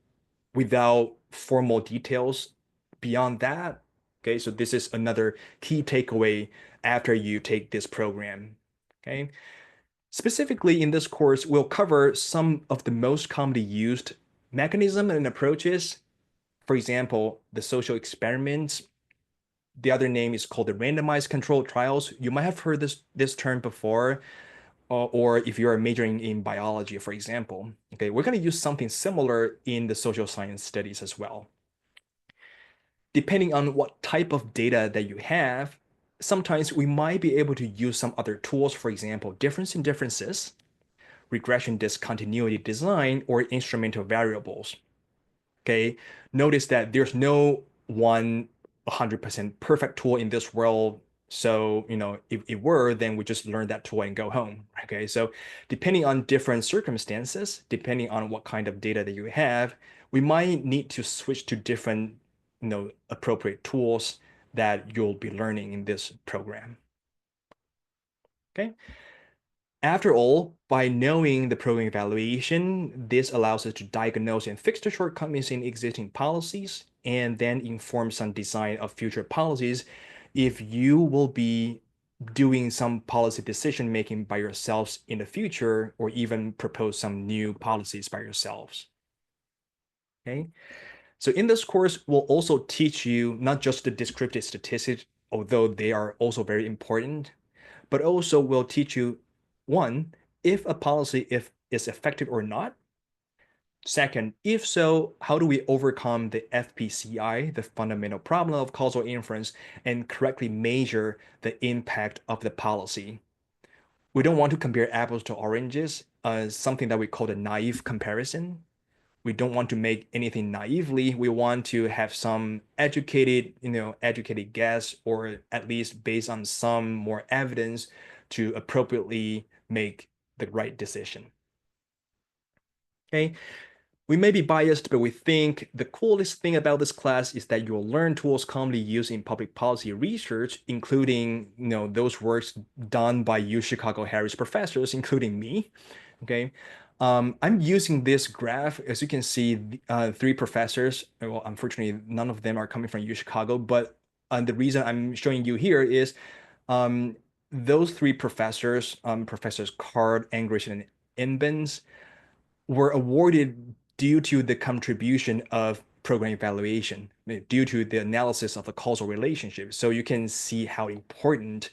without formal details beyond that. Okay, so this is another key takeaway after you take this program. Okay, Specifically, in this course, we'll cover some of the most commonly used mechanisms and approaches. For example, the social experiments. The other name is called the randomized controlled trials. You might have heard this term before, or if you're majoring in biology, for example. Okay, we're going to use something similar in the social science studies as well. Depending on what type of data that you have, sometimes we might be able to use some other tools, for example, difference in differences, regression discontinuity design, or instrumental variables. Okay, notice that there's no one 100% perfect tool in this world. So, if it were, then we just learn that tool and go home. Okay, so depending on different circumstances, depending on what kind of data that you have, we might need to switch to different, appropriate tools that you'll be learning in this program. Okay. After all, by knowing the program evaluation, this allows us to diagnose and fix the shortcomings in existing policies and then inform some design of future policies if you will be doing some policy decision making by yourselves in the future or even propose some new policies by yourselves. Okay. So in this course, we'll also teach you not just the descriptive statistics, although they are also very important, but also will teach you, one, if a policy is effective or not. Second, if so, how do we overcome the FPCI, the fundamental problem of causal inference, and correctly measure the impact of the policy? We don't want to compare apples to oranges, something that we call the naive comparison. We don't want to make anything naively. We want to have some educated guess, or at least based on some more evidence to appropriately make the right decision. Okay. We may be biased, but we think the coolest thing about this class is that you'll learn tools commonly used in public policy research, including those works done by U Chicago Harris professors, including me. Okay. I'm using this graph. As you can see, three professors. Well, unfortunately, none of them are coming from U Chicago, but the reason I'm showing you here is um, those three professors, Professors Card, English, and Inbens, were awarded due to the contribution of program evaluation, due to the analysis of the causal relationship. So you can see how important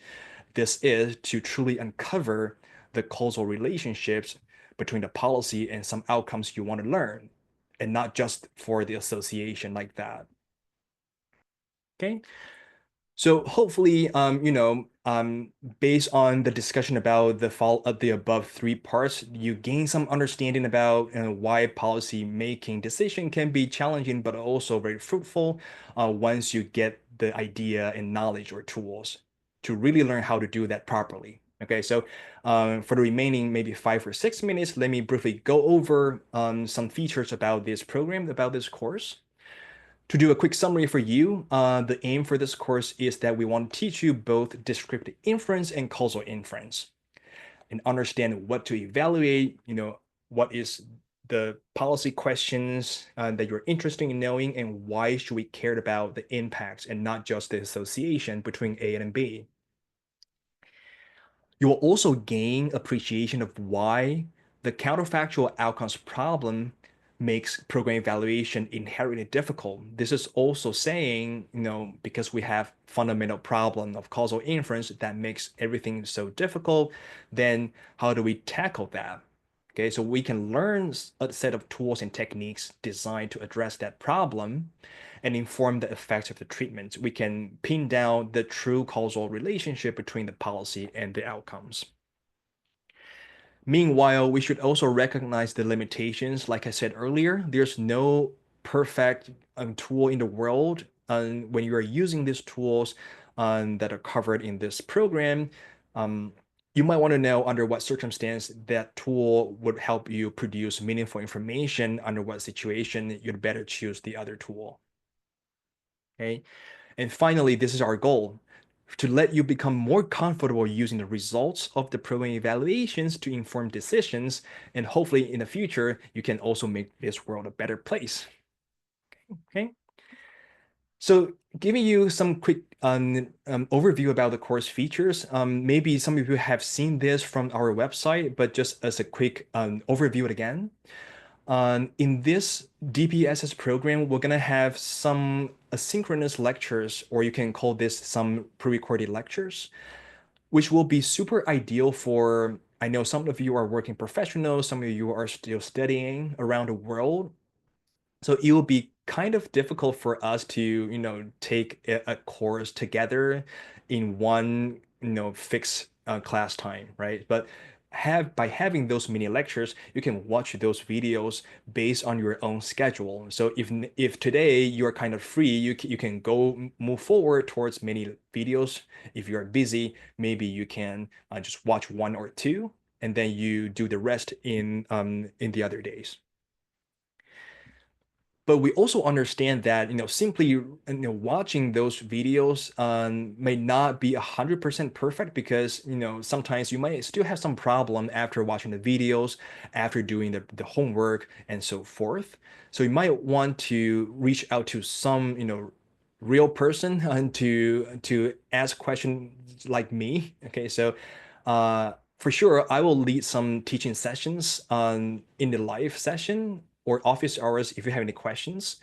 this is to truly uncover the causal relationships between the policy and some outcomes you want to learn, and not just for the association like that. Okay. So hopefully, based on the discussion about the above three parts, you gain some understanding about why policy making decision can be challenging, but also very fruitful once you get the idea and knowledge or tools to really learn how to do that properly. Okay, so for the remaining maybe 5 or 6 minutes, let me briefly go over some features about this program, about this course. To do a quick summary for you, the aim for this course is that we want to teach you both descriptive inference and causal inference, and understand what to evaluate, what is the policy questions that you're interested in knowing, and why should we care about the impacts and not just the association between A and B. You will also gain appreciation of why the counterfactual outcomes problem makes program evaluation inherently difficult. This is also saying, because we have fundamental problem of causal inference that makes everything so difficult, then how do we tackle that? Okay, so we can learn a set of tools and techniques designed to address that problem and inform the effects of the treatment. We can pin down the true causal relationship between the policy and the outcomes. Meanwhile, we should also recognize the limitations. Like I said earlier, there's no perfect tool in the world. When you are using these tools that are covered in this program, you might want to know under what circumstance that tool would help you produce meaningful information, under what situation you'd better choose the other tool. Okay. And finally, this is our goal, to let you become more comfortable using the results of the program evaluations to inform decisions. And hopefully in the future, you can also make this world a better place. Okay. So giving you some quick overview about the course features, maybe some of you have seen this from our website, but just as a quick overview again. In this DPSS program, we're going to have some asynchronous lectures, or you can call this some pre-recorded lectures, which will be super ideal for, I know some of you are working professionals, some of you are still studying around the world. So it will be kind of difficult for us to, take a course together in one, fixed class time, right? But by having those mini lectures, you can watch those videos based on your own schedule. So if today you're kind of free, you can go move forward towards many videos. If you're busy, maybe you can just watch one or two, and then you do the rest in the other days. But we also understand that, simply, watching those videos may not be 100% perfect because, sometimes you might still have some problem after watching the videos, after doing the homework and so forth. So you might want to reach out to some, real person and to ask questions like me. Okay, so for sure, I will lead some teaching sessions in the live session or office hours if you have any questions.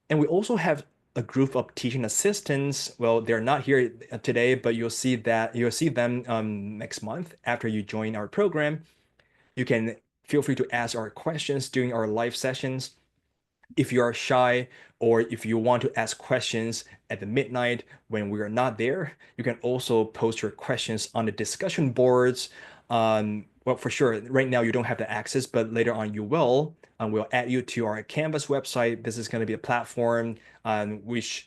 And we also have a group of teaching assistants. Well, they're not here today, but you'll see them next month after you join our program. You can feel free to ask our questions during our live sessions. If you are shy or if you want to ask questions at the midnight when we are not there, you can also post your questions on the discussion boards. Well, for sure, right now you don't have the access, but later on you will. We'll add you to our Canvas website. This is going to be a platform which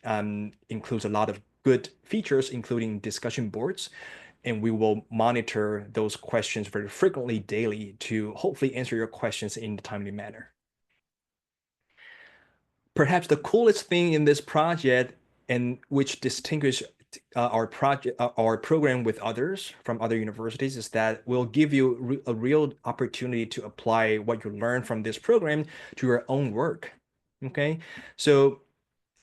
includes a lot of good features, including discussion boards. And we will monitor those questions very frequently daily to hopefully answer your questions in a timely manner. Perhaps the coolest thing in this project, and which distinguish our program with others from other universities, is that we'll give you a real opportunity to apply what you learn from this program to your own work. Okay, so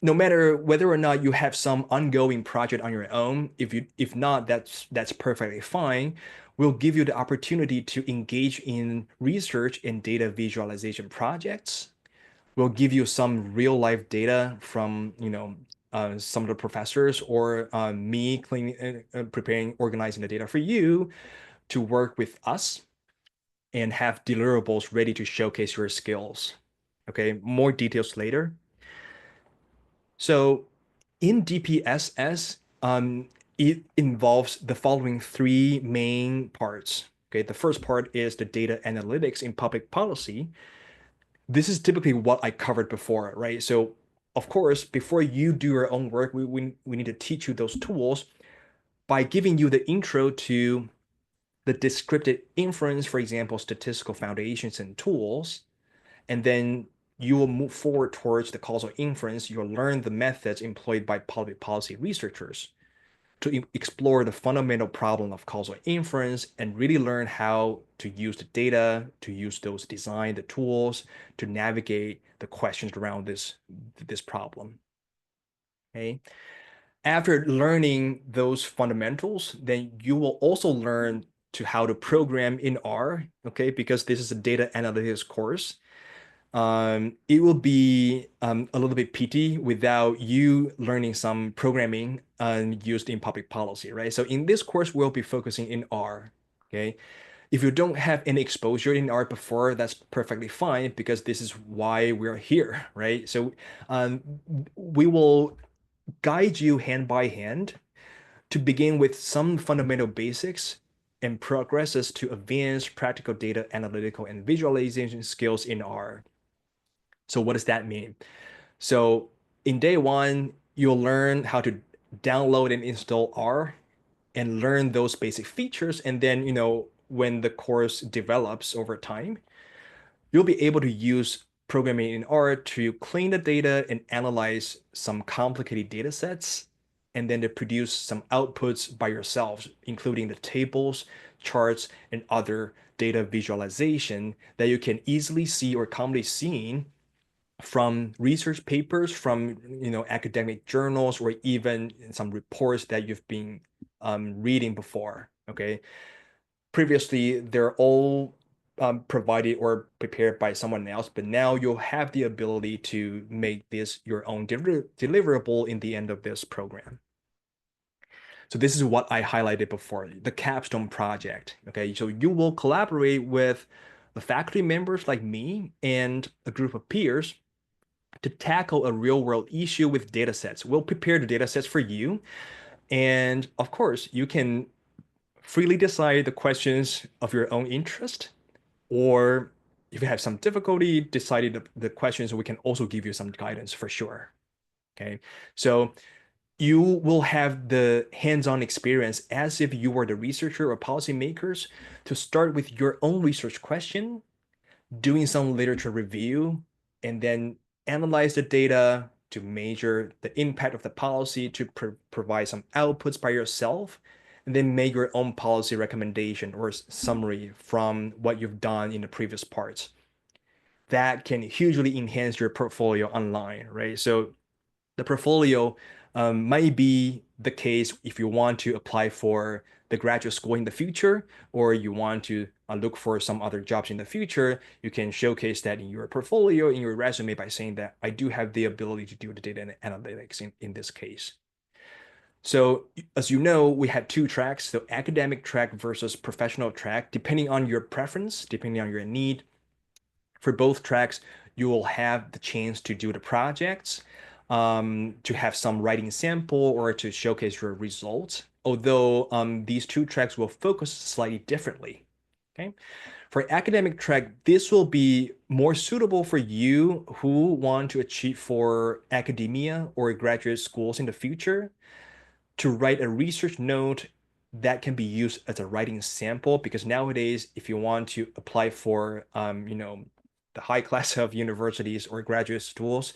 no matter whether or not you have some ongoing project on your own, if not, that's perfectly fine. We'll give you the opportunity to engage in research and data visualization projects. We'll give you some real life data from, some of the professors or me cleaning, preparing, organizing the data for you to work with us and have deliverables ready to showcase your skills. Okay, more details later. So in DPSS, it involves the following three main parts. Okay, the first part is the data analytics in public policy. This is typically what I covered before, right? So of course, before you do your own work, we need to teach you those tools by giving you the intro to the descriptive inference, for example, statistical foundations and tools. And then you will move forward towards the causal inference. You'll learn the methods employed by public policy researchers to explore the fundamental problem of causal inference and really learn how to use the data, to use those design, the tools to navigate the questions around this problem. Okay. After learning those fundamentals, then you will also learn to how to program in R, okay, because this is a data analytics course. It will be a little bit pity without you learning some programming used in public policy, right? So in this course, we'll be focusing in R, okay? If you don't have any exposure in R before, that's perfectly fine because this is why we're here, right? So um, we will guide you hand by hand to begin with some fundamental basics and progresses to advanced practical data analytical and visualization skills in R. So what does that mean? So in day one, you'll learn how to download and install R and learn those basic features. And then, when the course develops over time, you'll be able to use programming in R to clean the data and analyze some complicated data sets, and then to produce some outputs by yourselves, including the tables, charts, and other data visualization that you can easily see or commonly seen from research papers, from academic journals, or even some reports that you've been reading before. Okay, previously they're all provided or prepared by someone else, but now you'll have the ability to make this your own deliverable in the end of this program. So this is what I highlighted before, the capstone project. Okay, so you will collaborate with the faculty members like me and a group of peers to tackle a real world issue with data sets. We'll prepare the data sets for you. And of course, you can freely decide the questions of your own interest, or if you have some difficulty deciding the questions, we can also give you some guidance for sure. Okay, so you will have the hands-on experience as if you were the researcher or policymakers to start with your own research question, doing some literature review, and then analyze the data to measure the impact of the policy, to provide some outputs by yourself, and then make your own policy recommendation or summary from what you've done in the previous parts. That can hugely enhance your portfolio online, right? So the portfolio might be the case if you want to apply for the graduate school in the future, or you want to look for some other jobs in the future. You can showcase that in your portfolio, in your resume, by saying that I do have the ability to do the data analytics in this case. So as you know, we had two tracks, so academic track versus professional track, depending on your preference, depending on your need. For both tracks, you will have the chance to do the projects, to have some writing sample, or to showcase your results. Although these two tracks will focus slightly differently. Okay. For academic track, this will be more suitable for you who want to achieve for academia or graduate schools in the future, to write a research note that can be used as a writing sample. Because nowadays, if you want to apply for, the high class of universities or graduate schools,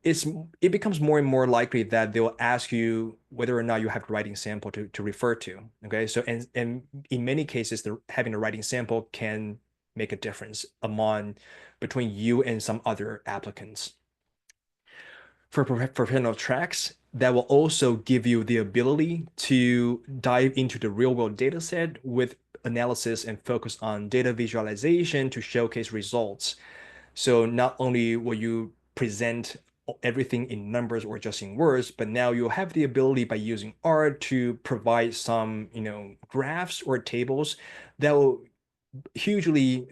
it becomes more and more likely that they will ask you whether or not you have a writing sample to refer to. Okay, so and in many cases, having a writing sample can make a difference between you and some other applicants. For professional tracks, that will also give you the ability to dive into the real world data set with analysis and focus on data visualization to showcase results. So not only will you present everything in numbers or just in words, but now you'll have the ability by using art to provide some, graphs or tables that will hugely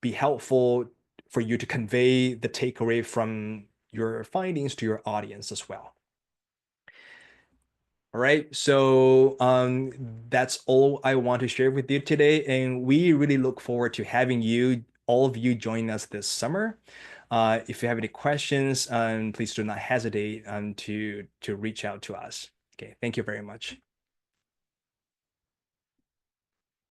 be helpful for you to convey the takeaway from your findings to your audience as well. All right, so that's all I want to share with you today, and we really look forward to having all of you, join us this summer. If you have any questions, please do not hesitate to reach out to us. Okay, thank you very much.